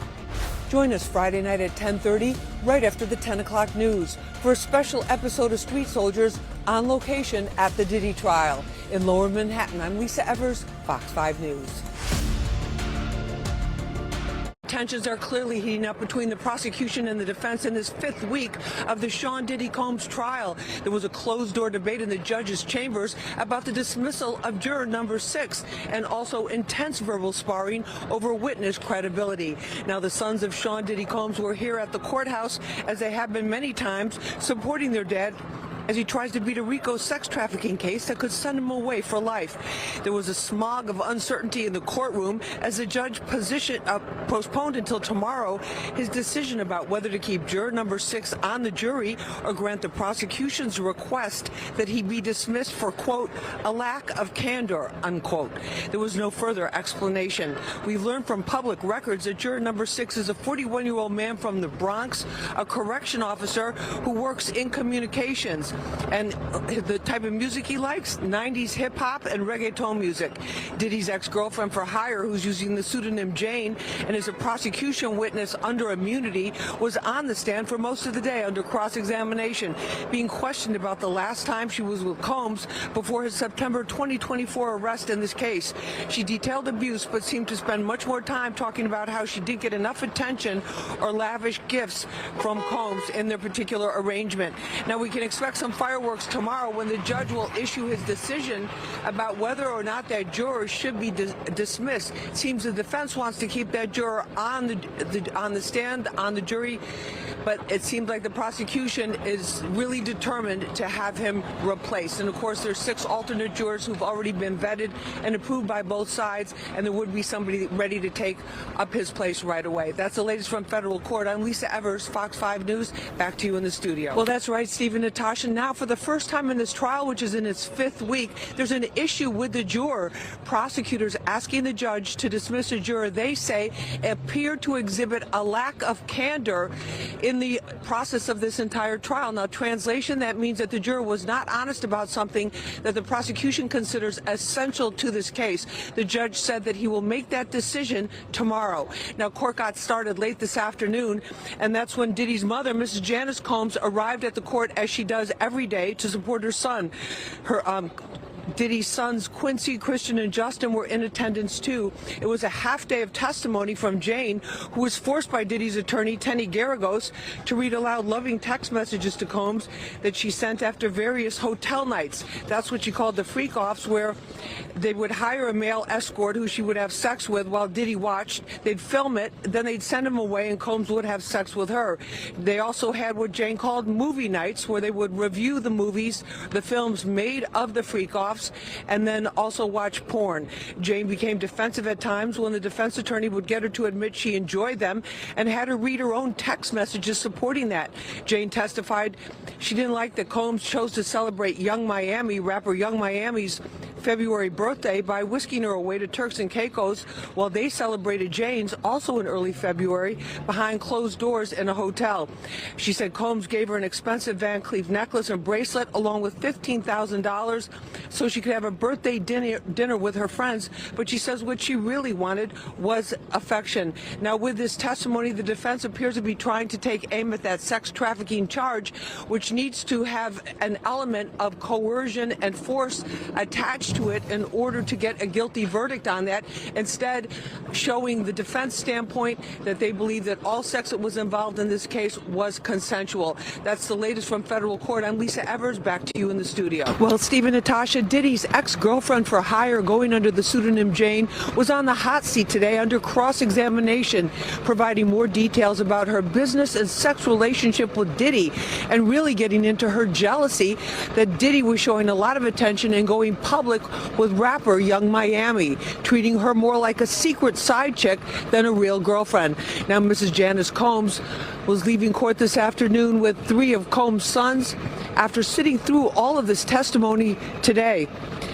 Join us Friday night at 10:30, right after the 10 o'clock news, for a special episode of Street Soldiers on location at the Diddy trial. In Lower Manhattan, I'm Lisa Evers, Fox 5 News. tensions are clearly heating up between the prosecution and the defense in this fifth week of the Sean Diddy Combs trial. There was a closed-door debate in the judge's chambers about the dismissal of juror number 6 and also intense verbal sparring over witness credibility. Now, the sons of Sean Diddy Combs were here at the courthouse, as they have been many times, supporting their dad as he tries to beat a RICO sex trafficking case that could send him away for life. There was a smog of uncertainty in the courtroom as the judge postponed until tomorrow his decision about whether to keep juror number 6 on the jury or grant the prosecution's request that he be dismissed for, quote, a lack of candor, unquote. There was no further explanation. We learned from public records that juror number 6 is a 41-year-old man from the Bronx, a correction officer who works in communications. And the type of music he likes, 90s hip-hop and reggaeton music. Diddy's ex-girlfriend for hire, who's using the pseudonym Jane and is a prosecution witness under immunity, was on the stand for most of the day under cross-examination, being questioned about the last time she was with Combs before his September 2024 arrest in this case. She detailed abuse, but seemed to spend much more time talking about how she didn't get enough attention or lavish gifts from Combs in their particular arrangement. Now, we can expect some fireworks tomorrow when the judge will issue his decision about whether or not that juror should be dismissed. It seems the defense wants to keep that juror on the stand, on the jury, but it seems like the prosecution is really determined to have him replaced. And of course, there's 6 alternate jurors who've already been vetted and approved by both sides, and there would be somebody ready to take up his place right away. That's the latest from federal court. I'm Lisa Evers, Fox 5 News. Back to you in the studio. Well, that's right, Steve and Natasha. Now, for the first time in this trial, which is in its 5th week, there's an issue with the juror. Prosecutors asking the judge to dismiss a juror they say appeared to exhibit a lack of candor in the process of this entire trial. Now, translation, that means that the juror was not honest about something that the prosecution considers essential to this case. The judge said that he will make that decision tomorrow. Now, court got started late this afternoon, and that's when Diddy's mother, Mrs. Janice Combs, arrived at the court, as she does every day, to support her son. Diddy's sons, Quincy, Christian, and Justin, were in attendance too. It was a half day of testimony from Jane, who was forced by Diddy's attorney, Tenny Garagos, to read aloud loving text messages to Combs that she sent after various hotel nights. That's what she called the freak-offs, where they would hire a male escort who she would have sex with while Diddy watched. They'd film it, then they'd send him away, and Combs would have sex with her. They also had what Jane called movie nights, where they would review the movies, the films made of the freak-offs, and then also watch porn. Jane became defensive at times when the defense attorney would get her to admit she enjoyed them and had her read her own text messages supporting that. Jane testified she didn't like that Combs chose to celebrate Young Miami, rapper Young Miami's February birthday, by whisking her away to Turks and Caicos while they celebrated Jane's, also in early February, behind closed doors in a hotel. She said Combs gave her an expensive Van Cleef necklace and bracelet along with $15,000 so she could have a birthday dinner with her friends, but she says what she really wanted was affection. Now, with this testimony, the defense appears to be trying to take aim at that sex trafficking charge, which needs to have an element of coercion and force attached to it in order to get a guilty verdict on that, instead showing the defense standpoint that they believe that all sex that was involved in this case was consensual. That's the latest from federal court. I'm Lisa Evers. Back to you in the studio. Well, Steve and Natasha, Diddy's ex-girlfriend for hire, going under the pseudonym Jane, was on the hot seat today under cross-examination, providing more details about her business and sex relationship with Diddy, and really getting into her jealousy that Diddy was showing a lot of attention and going public with rapper Young Miami, treating her more like a secret side chick than a real girlfriend. Now, Mrs. Janice Combs was leaving court this afternoon with 3 of Combs' sons after sitting through all of this testimony today.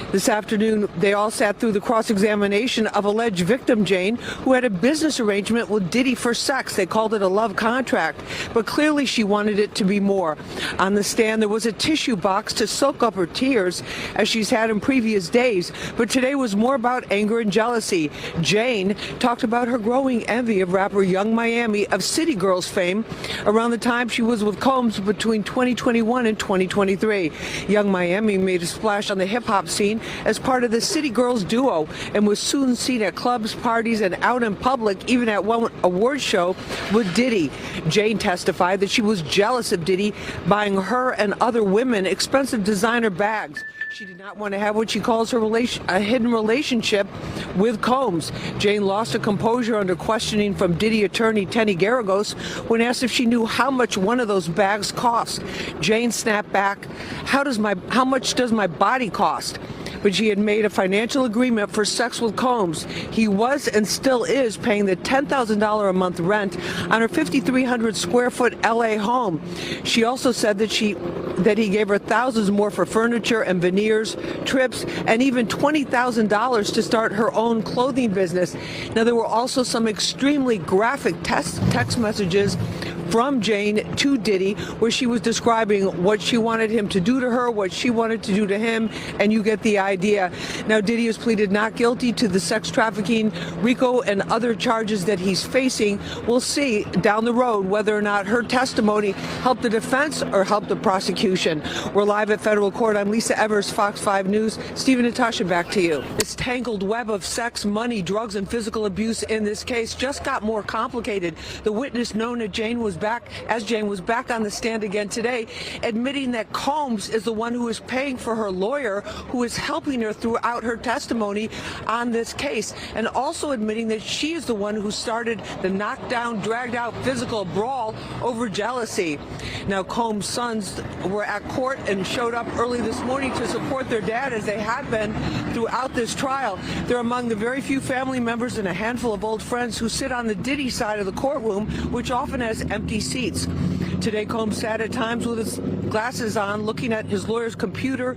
This afternoon, they all sat through the cross-examination of alleged victim Jane, who had a business arrangement with Diddy for sex. They called it a love contract, but clearly she wanted it to be more. On the stand, there was a tissue box to soak up her tears, as she's had in previous days, but today was more about anger and jealousy. Jane talked about her growing envy of rapper Young Miami of City Girls fame around the time she was with Combs between 2021 and 2023. Young Miami made a splash on the hip-hop scene Jane as part of the City Girls duo and was soon seen at clubs, parties, and out in public, even at one award show with Diddy. Jane testified that she was jealous of Diddy buying her and other women expensive designer bags. She did not want to have what she calls a hidden relationship with Combs. Jane lost her composure under questioning from Diddy attorney Tenny Garagos when asked if she knew how much one of those bags cost. Jane snapped back, how much does my body cost? But she had made a financial agreement for sex with Combs. He was and still is paying the $10,000 a month rent on her 5,300 square foot LA home. She also said that he gave her thousands more for furniture and veneers, trips, and even $20,000 to start her own clothing business. Now, there were also some extremely graphic text messages from Jane to Diddy, where she was describing what she wanted him to do to her, what she wanted to do to him, and you get the idea. Now, Diddy has pleaded not guilty to the sex trafficking, RICO, and other charges that he's facing. We'll see down the road whether or not her testimony helped the defense or helped the prosecution. We're live at federal court. I'm Lisa Evers, Fox 5 News. Steve and Natasha, back to you. This tangled web of sex, money, drugs, and physical abuse in this case just got more complicated. The witness known as Jane was back on the stand again today, admitting that Combs is the one who is paying for her lawyer, who is helping her throughout her testimony on this case, and also admitting that she is the one who started the knockdown, dragged out physical brawl over jealousy. Now, Combs' sons were at court and showed up early this morning to support their dad, as they have been throughout this trial. They're among the very few family members and a handful of old friends who sit on the Diddy side of the courtroom, which often has empty seats. Today, Combs sat at times with his glasses on, looking at his lawyer's computer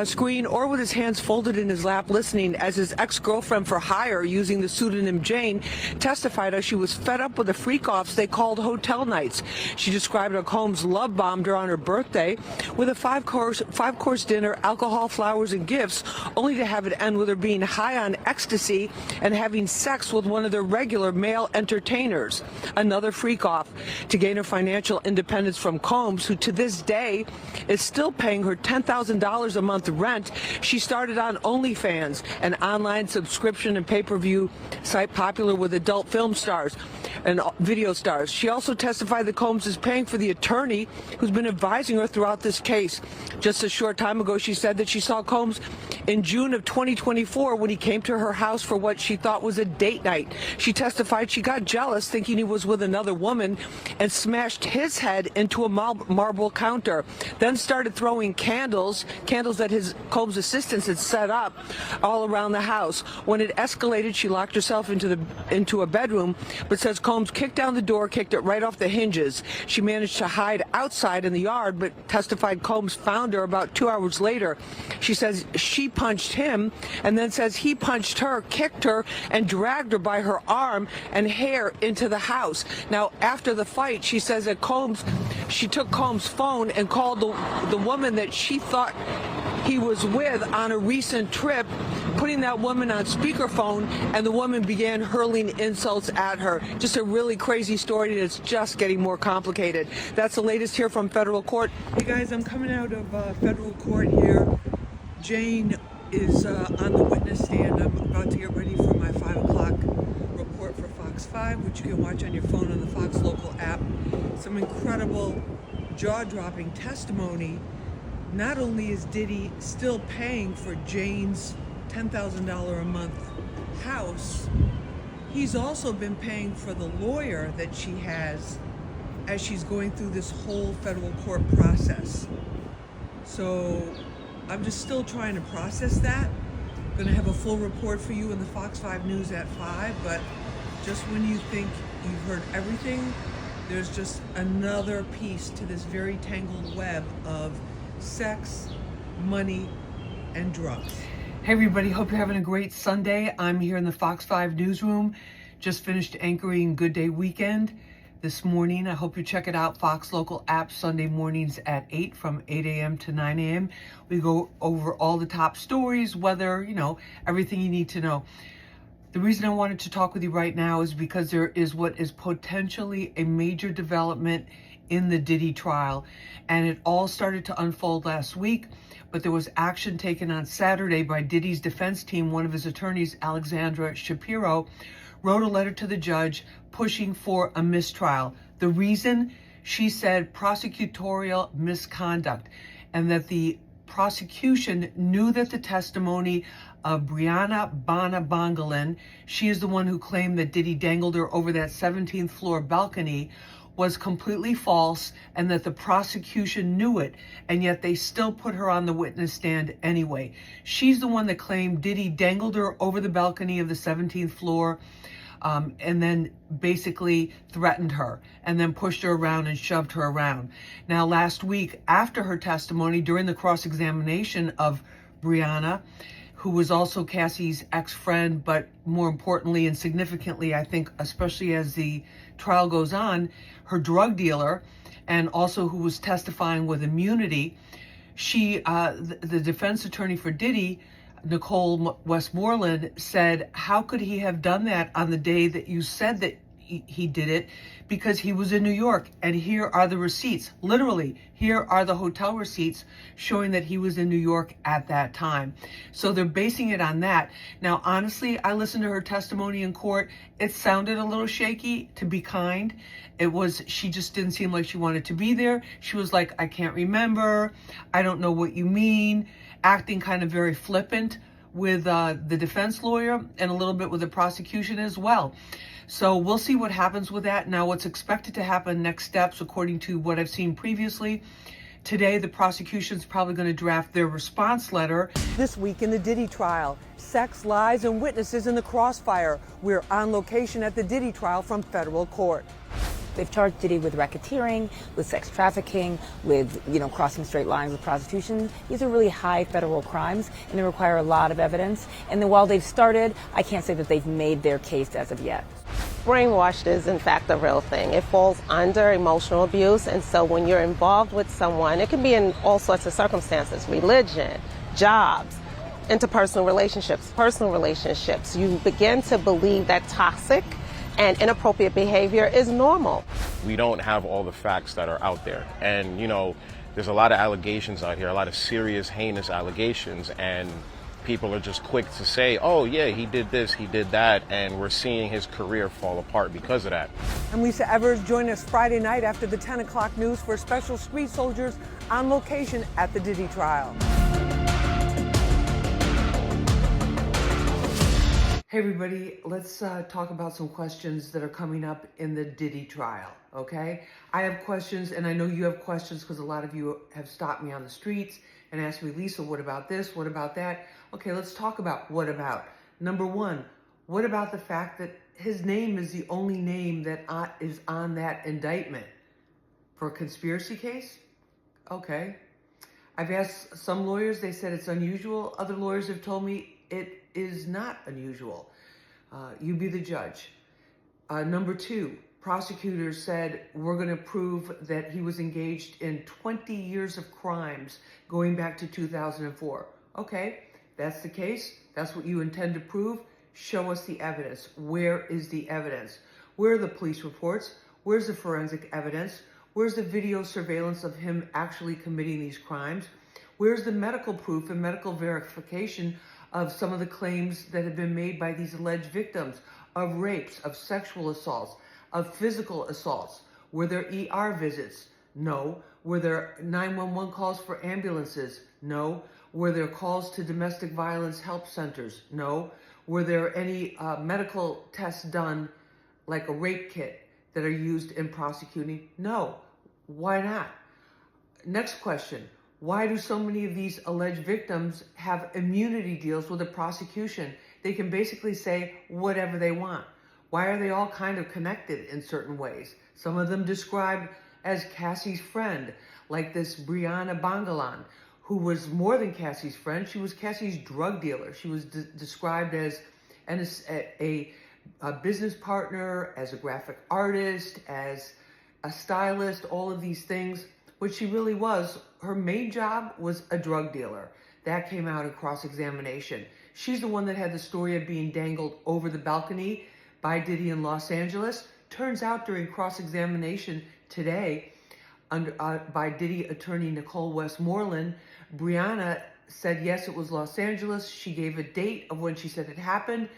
screen, or with his hands folded in his lap, listening as his ex-girlfriend for hire, using the pseudonym Jane, testified how she was fed up with the freak-offs they called hotel nights. She described how Combs love bombed her on her birthday with a five-course dinner, alcohol, flowers, and gifts, only to have it end with her being high on ecstasy and having sex with one of their regular male entertainers. Another freak-off. To gain her financial independence from Combs, who to this day is still paying her $10,000 a month rent, she started on OnlyFans, an online subscription and pay-per-view site popular with adult film stars and video stars. She also testified that Combs is paying for the attorney who's been advising her throughout this case. Just a short time ago, she said that she saw Combs in June of 2024 when he came to her house for what she thought was a date night. She testified she got jealous, thinking he was with another woman, and smashed his head into a marble counter, then started throwing candles that Combs' assistants had set up all around the house. When it escalated, she locked herself into a bedroom, but says Combs kicked down the door, kicked it right off the hinges. She managed to hide outside in the yard, but testified Combs found her about 2 hours later. She says she punched him, and then says he punched her, kicked her, and dragged her by her arm and hair into the house. Now, after the fight, she says that she took Combs' phone and called the woman that she thought he was with on a recent trip, putting that woman on speakerphone, and the woman began hurling insults at her. Just a really crazy story, and it's just getting more complicated. That's the latest here from federal court. Hey guys, I'm coming out of federal court here. Jane is on the witness stand. I'm about to get ready for my 5 o'clock report for Fox 5, which you can watch on your phone on the Fox Local app. Some incredible, jaw-dropping testimony. Not only is Diddy still paying for Jane's $10,000 a month house, he's also been paying for the lawyer that she has as she's going through this whole federal court process. So I'm just still trying to process that. I'm going to have a full report for you in the Fox 5 News at 5, but just when you think you've heard everything, there's just another piece to this very tangled web of sex, money, and drugs. Hey everybody, hope you're having a great Sunday. I'm here in the Fox 5 newsroom. Just finished anchoring Good Day Weekend this morning. I hope you check it out. Fox Local app Sunday mornings at 8 from 8 a.m. to 9 a.m. We go over all the top stories, weather, everything you need to know. The reason I wanted to talk with you right now is because there is what is potentially a major development in the Diddy trial. And it all started to unfold last week, but there was action taken on Saturday by Diddy's defense team. One of his attorneys, Alexandra Shapiro, wrote a letter to the judge pushing for a mistrial. The reason, she said, prosecutorial misconduct, and that the prosecution knew that the testimony of Brianna Bana Bongolan, she is the one who claimed that Diddy dangled her over that 17th floor balcony, was completely false, and that the prosecution knew it, and yet they still put her on the witness stand anyway. She's the one that claimed Diddy dangled her over the balcony of the 17th floor, and then basically threatened her, and then pushed her around and shoved her around. Now, last week, after her testimony, during the cross-examination of Brianna, who was also Cassie's ex-friend, but more importantly and significantly, I think, especially as the trial goes on, her drug dealer, and also who was testifying with immunity, she, the defense attorney for Diddy, Nicole Westmoreland, said, how could he have done that on the day that you said that he did it? Because he was in New York, and here are the receipts. Literally, here are the hotel receipts showing that he was in New York at that time. So they're basing it on that. Now, honestly, I listened to her testimony in court. It sounded a little shaky, to be kind. She just didn't seem like she wanted to be there. She was like, I can't remember. I don't know what you mean. Acting kind of very flippant with the defense lawyer, and a little bit with the prosecution as well. So we'll see what happens with that. Now, what's expected to happen next steps, according to what I've seen previously, today the prosecution's probably going to draft their response letter. This week in the Diddy trial, sex, lies, and witnesses in the crossfire. We're on location at the Diddy trial from federal court. They've charged Diddy with racketeering, with sex trafficking, with, crossing straight lines with prostitution. These are really high federal crimes, and they require a lot of evidence. And then while they've started, I can't say that they've made their case as of yet. Brainwashed is, in fact, a real thing. It falls under emotional abuse, and so when you're involved with someone, it can be in all sorts of circumstances: religion, jobs, interpersonal relationships, personal relationships. You begin to believe that toxic and inappropriate behavior is normal. We don't have all the facts that are out there, and there's a lot of allegations out here, a lot of serious, heinous allegations, and people are just quick to say, oh yeah, he did this, he did that, and we're seeing his career fall apart because of that. And Lisa Evers joined us Friday night after the 10 o'clock news for Special Street Soldiers on location at the Diddy trial. Hey everybody, let's talk about some questions that are coming up in the Diddy trial, okay? I have questions, and I know you have questions because a lot of you have stopped me on the streets and asked me, Lisa, what about this? What about that? Okay, let's talk about what about. Number one, what about the fact that his name is the only name that is on that indictment for a conspiracy case? Okay. I've asked some lawyers, they said it's unusual. Other lawyers have told me it is not unusual. You be the judge. Number two, prosecutors said we're going to prove that he was engaged in 20 years of crimes going back to 2004. Okay, that's the case. That's what you intend to prove. Show us the evidence. Where is the evidence? Where are the police reports? Where's the forensic evidence? Where's the video surveillance of him actually committing these crimes? Where's the medical proof and medical verification of some of the claims that have been made by these alleged victims of rapes, of sexual assaults, of physical assaults? Were there ER visits? No. Were there 911 calls for ambulances? No. Were there calls to domestic violence help centers? No. Were there any medical tests done, like a rape kit, that are used in prosecuting? No. Why not? Next question. Why do so many of these alleged victims have immunity deals with the prosecution? They can basically say whatever they want. Why are they all kind of connected in certain ways? Some of them described as Cassie's friend, like this Brianna Bongolan, who was more than Cassie's friend. She was Cassie's drug dealer. She was described as a business partner, as a graphic artist, as a stylist, all of these things. What she really was, her main job was a drug dealer. That came out in cross-examination. She's the one that had the story of being dangled over the balcony by Diddy in Los Angeles. Turns out during cross-examination today by Diddy attorney Nicole Westmoreland. Brianna said, yes, it was Los Angeles. She gave a date of when she said it happened.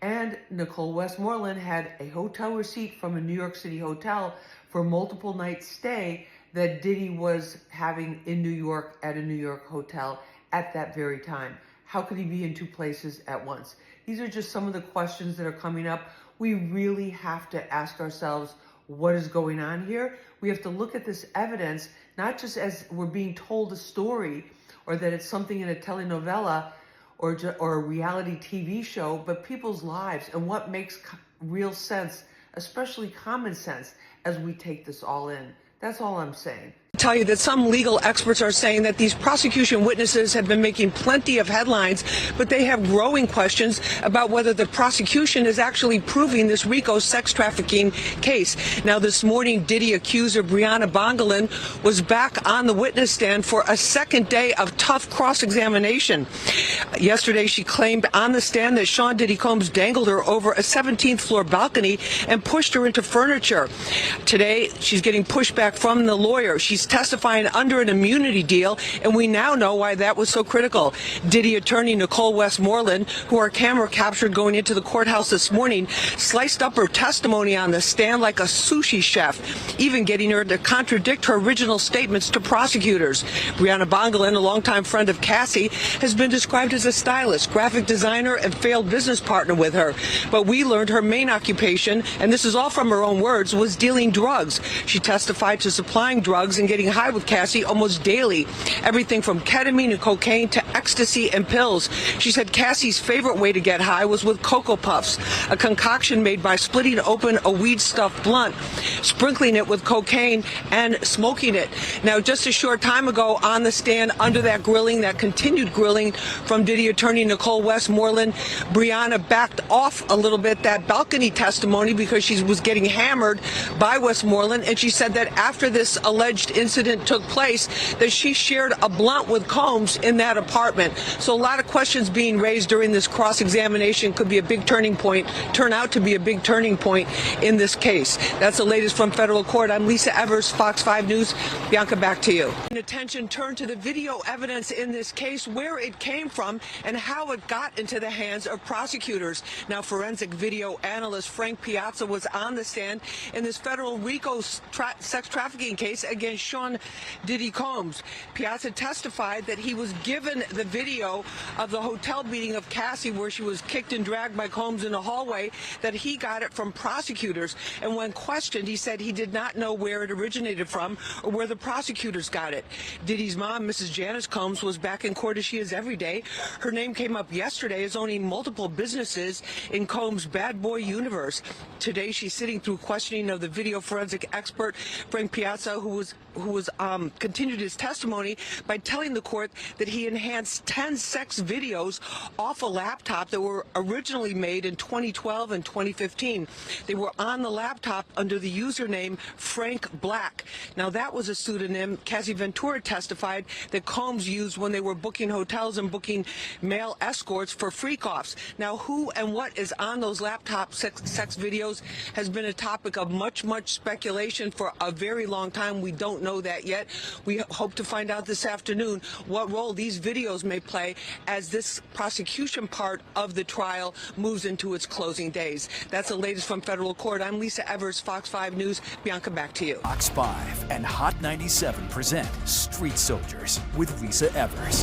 And Nicole Westmoreland had a hotel receipt from a New York City hotel for multiple nights stay that Diddy was having in New York at a New York hotel at that very time. How could he be in two places at once? These are just some of the questions that are coming up. We really have to ask ourselves, what is going on here? We have to look at this evidence, not just as we're being told a story or that it's something in a telenovela or a reality TV show, but people's lives and what makes real sense, especially common sense, as we take this all in. That's all I'm saying. Tell you that some legal experts are saying that these prosecution witnesses have been making plenty of headlines, but they have growing questions about whether the prosecution is actually proving this RICO sex trafficking case. Now, this morning, Diddy accuser Brianna Bongolan was back on the witness stand for a second day of tough cross-examination. Yesterday, she claimed on the stand that Sean Diddy Combs dangled her over a 17th floor balcony and pushed her into furniture. Today, she's getting pushback from the lawyer. She's testifying under an immunity deal, and we now know why that was so critical. Diddy attorney Nicole Westmoreland, who our camera captured going into the courthouse this morning, sliced up her testimony on the stand like a sushi chef, even getting her to contradict her original statements to prosecutors. Brianna Bongolan, a longtime friend of Cassie, has been described as a stylist, graphic designer, and failed business partner with her. But we learned her main occupation, and this is all from her own words, was dealing drugs. She testified to supplying drugs and getting high with Cassie almost daily. Everything from ketamine and cocaine to ecstasy and pills. She said Cassie's favorite way to get high was with Cocoa Puffs, a concoction made by splitting open a weed-stuffed blunt, sprinkling it with cocaine, and smoking it. Now, just a short time ago on the stand, under that grilling, that continued grilling from Diddy attorney Nicole Westmoreland, Brianna backed off a little bit that balcony testimony because she was getting hammered by Westmoreland, and she said that after this alleged incident took place, that she shared a blunt with Combs in that apartment. So a lot of questions being raised during this cross-examination could be a big turning point, turn out to be a big turning point in this case. That's the latest from federal court. I'm Lisa Evers, Fox 5 News. Bianca, back to you. Attention turned to the video evidence in this case, where it came from and how it got into the hands of prosecutors. Now, forensic video analyst Frank Piazza was on the stand in this federal RICO sex trafficking case against Sean Diddy Combs. Piazza testified that he was given the video of the hotel beating of Cassie, where she was kicked and dragged by Combs in the hallway, that he got it from prosecutors. And when questioned, he said he did not know where it originated from or where the prosecutors got it. Diddy's mom, Mrs. Janice Combs, was back in court as she is every day. Her name came up yesterday as owning multiple businesses in Combs' bad boy universe. Today, she's sitting through questioning of the video forensic expert, Frank Piazza, who continued his testimony by telling the court that he enhanced 10 sex videos off a laptop that were originally made in 2012 and 2015. They were on the laptop under the username Frank Black. Now, that was a pseudonym Cassie Ventura testified that Combs used when they were booking hotels and booking male escorts for freak-offs. Now, who and what is on those laptop sex videos has been a topic of much speculation for a very long time. We don't know that yet. We hope to find out this afternoon what role these videos may play as this prosecution part of the trial moves into its closing days. That's the latest from federal court. I'm Lisa Evers, Fox 5 News. Bianca, back to you. Fox 5 and Hot 97 present Street Soldiers with Lisa Evers.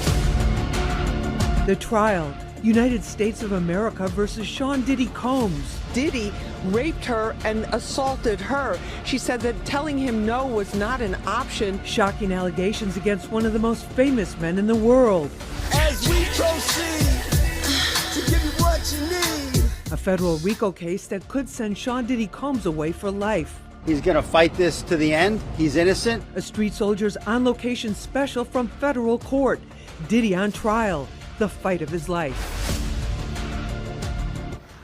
The trial, United States of America versus Sean Diddy Combs. Diddy raped her and assaulted her. She said that telling him no was not an option. Shocking allegations against one of the most famous men in the world. As we proceed to give you what you need. A federal RICO case that could send Sean Diddy Combs away for life. He's going to fight this to the end. He's innocent. A Street Soldiers on location special from federal court. Diddy on trial. The fight of his life.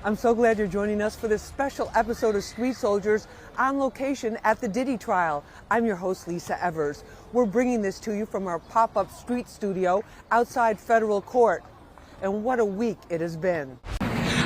I'm so glad you're joining us for this special episode of Street Soldiers on location at the Diddy trial. I'm your host, Lisa Evers. We're bringing this to you from our pop-up street studio outside federal court. And what a week it has been.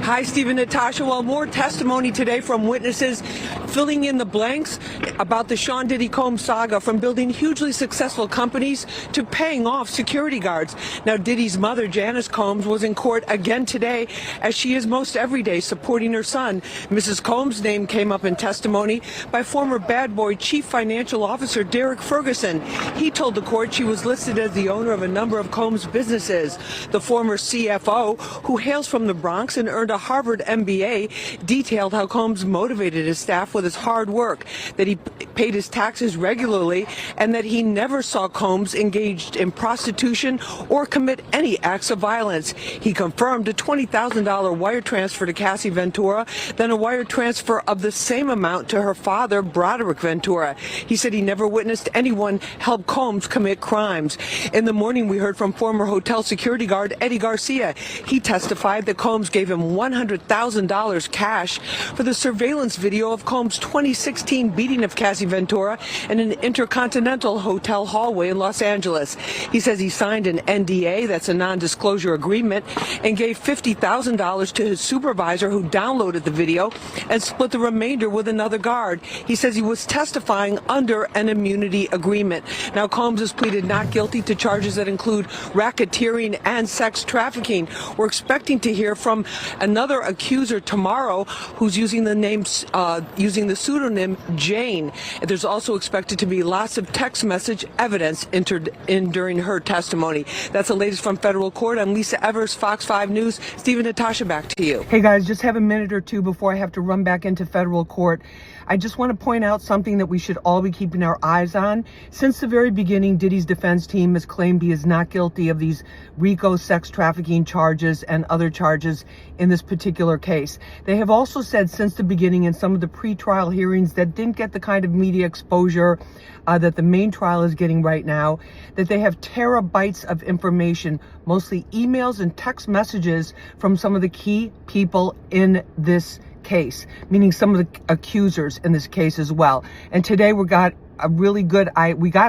Hi, Stephen, Natasha. Well, more testimony today from witnesses filling in the blanks about the Sean Diddy Combs saga, from building hugely successful companies to paying off security guards. Now, Diddy's mother, Janice Combs, was in court again today, as she is most every day, supporting her son. Mrs. Combs' name came up in testimony by former Bad Boy Chief Financial Officer Derek Ferguson. He told the court she was listed as the owner of a number of Combs' businesses. The former CFO, who hails from the Bronx and earned a Harvard MBA, detailed how Combs motivated his staff with his hard work, that he paid his taxes regularly, and that he never saw Combs engaged in prostitution or commit any acts of violence. He confirmed a $20,000 wire transfer to Cassie Ventura, then a wire transfer of the same amount to her father, Broderick Ventura. He said he never witnessed anyone help Combs commit crimes. In the morning, we heard from former hotel security guard Eddie Garcia. He testified that Combs gave him $100,000 cash for the surveillance video of Combs' 2016 beating of Cassie Ventura in an Intercontinental Hotel hallway in Los Angeles. He says he signed an NDA, that's a non-disclosure agreement, and gave $50,000 to his supervisor, who downloaded the video, and split the remainder with another guard. He says he was testifying under an immunity agreement. Now, Combs has pleaded not guilty to charges that include racketeering and sex trafficking. We're expecting to hear from another accuser tomorrow, who's using the pseudonym Jane. There's also expected to be lots of text message evidence entered in during her testimony. That's the latest from federal court. I'm Lisa Evers, Fox 5 News. Stephen, Natasha, back to you. Hey guys, just have a minute or two before I have to run back into federal court. I just want to point out something that we should all be keeping our eyes on. Since the very beginning, Diddy's defense team has claimed he is not guilty of these RICO sex trafficking charges and other charges in this particular case. They have also said since the beginning in some of the pre-trial hearings that didn't get the kind of media exposure that the main trial is getting right now, that they have terabytes of information, mostly emails and text messages from some of the key people in this case, meaning some of the accusers in this case as well. And today we got a really good idea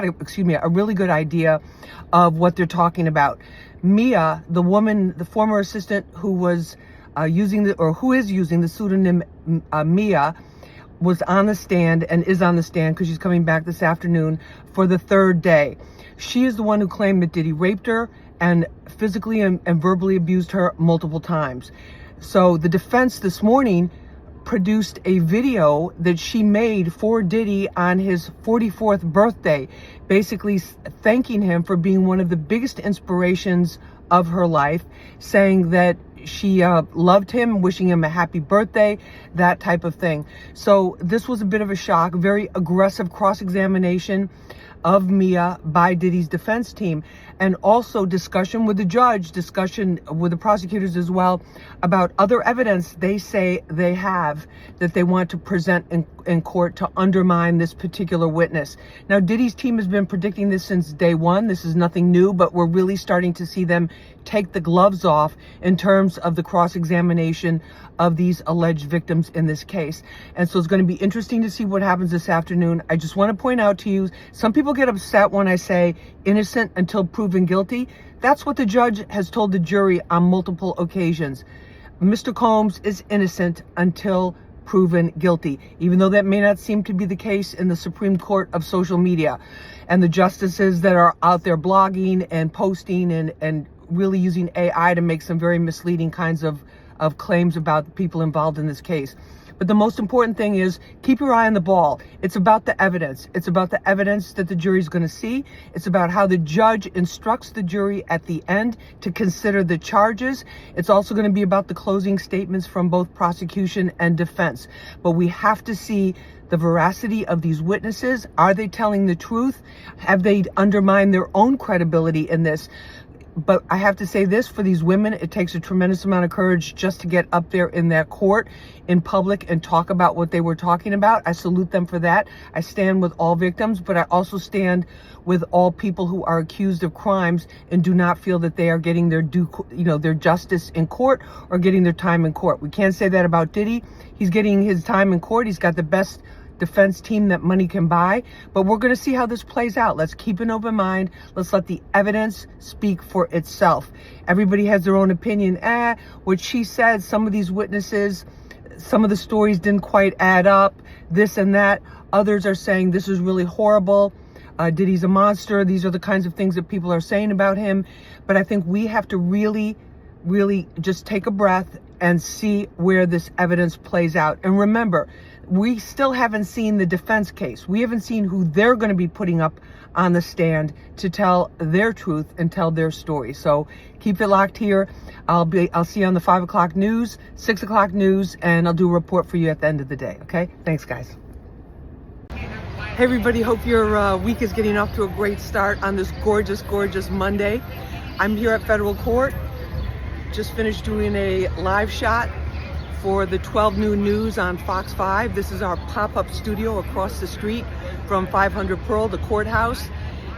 of what they're talking about. Mia, the woman, the former assistant who was who is using the pseudonym Mia, was on the stand and is on the stand because she's coming back this afternoon for the third day. She is the one who claimed that Diddy raped her and physically and verbally abused her multiple times. So the defense this morning produced a video that she made for Diddy on his 44th birthday, basically thanking him for being one of the biggest inspirations of her life, saying that she loved him, wishing him a happy birthday, that type of thing. So this was a bit of a shock, very aggressive cross-examination of Mia by Diddy's defense team, and also discussion with the judge, discussion with the prosecutors as well, about other evidence they say they have that they want to present in court to undermine this particular witness. Now, Diddy's team has been predicting this since day one. This is nothing new, but we're really starting to see them take the gloves off in terms of the cross-examination of these alleged victims in this case. And so it's going to be interesting to see what happens this afternoon. I just want to point out to you, some people get upset when I say innocent until proven guilty. That's what the judge has told the jury on multiple occasions. Mr. Combs is innocent until proven guilty, even though that may not seem to be the case in the Supreme Court of social media. And the justices that are out there blogging and posting and really using AI to make some very misleading kinds of claims about the people involved in this case. But the most important thing is keep your eye on the ball. It's about the evidence. It's about the evidence that the jury's going to see. It's about how the judge instructs the jury at the end to consider the charges. It's also going to be about the closing statements from both prosecution and defense. But we have to see the veracity of these witnesses. Are they telling the truth? Have they undermined their own credibility in this? But I have to say this, for these women, it takes a tremendous amount of courage just to get up there in that court in public and talk about what they were talking about. I salute them for that. I stand with all victims, but I also stand with all people who are accused of crimes and do not feel that they are getting their their justice in court or getting their time in court. We can't say that about Diddy. He's getting his time in court. He's got the best defense team that money can buy. But we're going to see how this plays out. Let's keep an open mind. Let's let the evidence speak for itself. Everybody has their own opinion. What she said, some of these witnesses, some of the stories didn't quite add up, this and that. Others are saying this is really horrible. Diddy's a monster. These are the kinds of things that people are saying about him. But I think we have to really just take a breath and see where this evidence plays out. And remember, we still haven't seen the defense case. We haven't seen who they're going to be putting up on the stand to tell their truth and tell their story. So keep it locked here. I'll see you on the 5 o'clock news, 6 o'clock news, and I'll do a report for you at the end of the day. Okay? Thanks, guys. Hey, everybody. Hope your week is getting off to a great start on this gorgeous, gorgeous Monday. I'm here at federal court. Just finished doing a live shot for the 12 noon news on Fox 5. This is our pop-up studio across the street from 500 Pearl, the courthouse.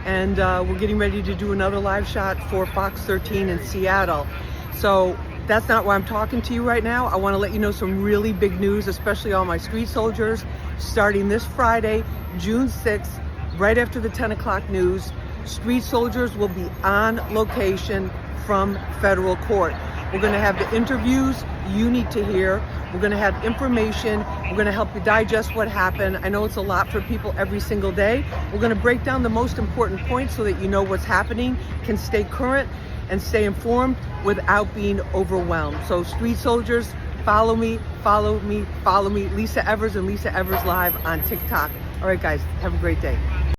And we're getting ready to do another live shot for Fox 13 in Seattle. So that's not why I'm talking to you right now. I want to let you know some really big news, especially all my street soldiers. Starting this Friday, June 6th, right after the 10 o'clock news, street soldiers will be on location from federal court. We're going to have the interviews you need to hear. We're going to have information. We're going to help you digest what happened. I know it's a lot for people every single day. We're going to break down the most important points so that you know what's happening, can stay current and stay informed without being overwhelmed. So street soldiers, follow me, follow me, follow me. Lisa Evers and Lisa Evers Live on TikTok. All right, guys, have a great day.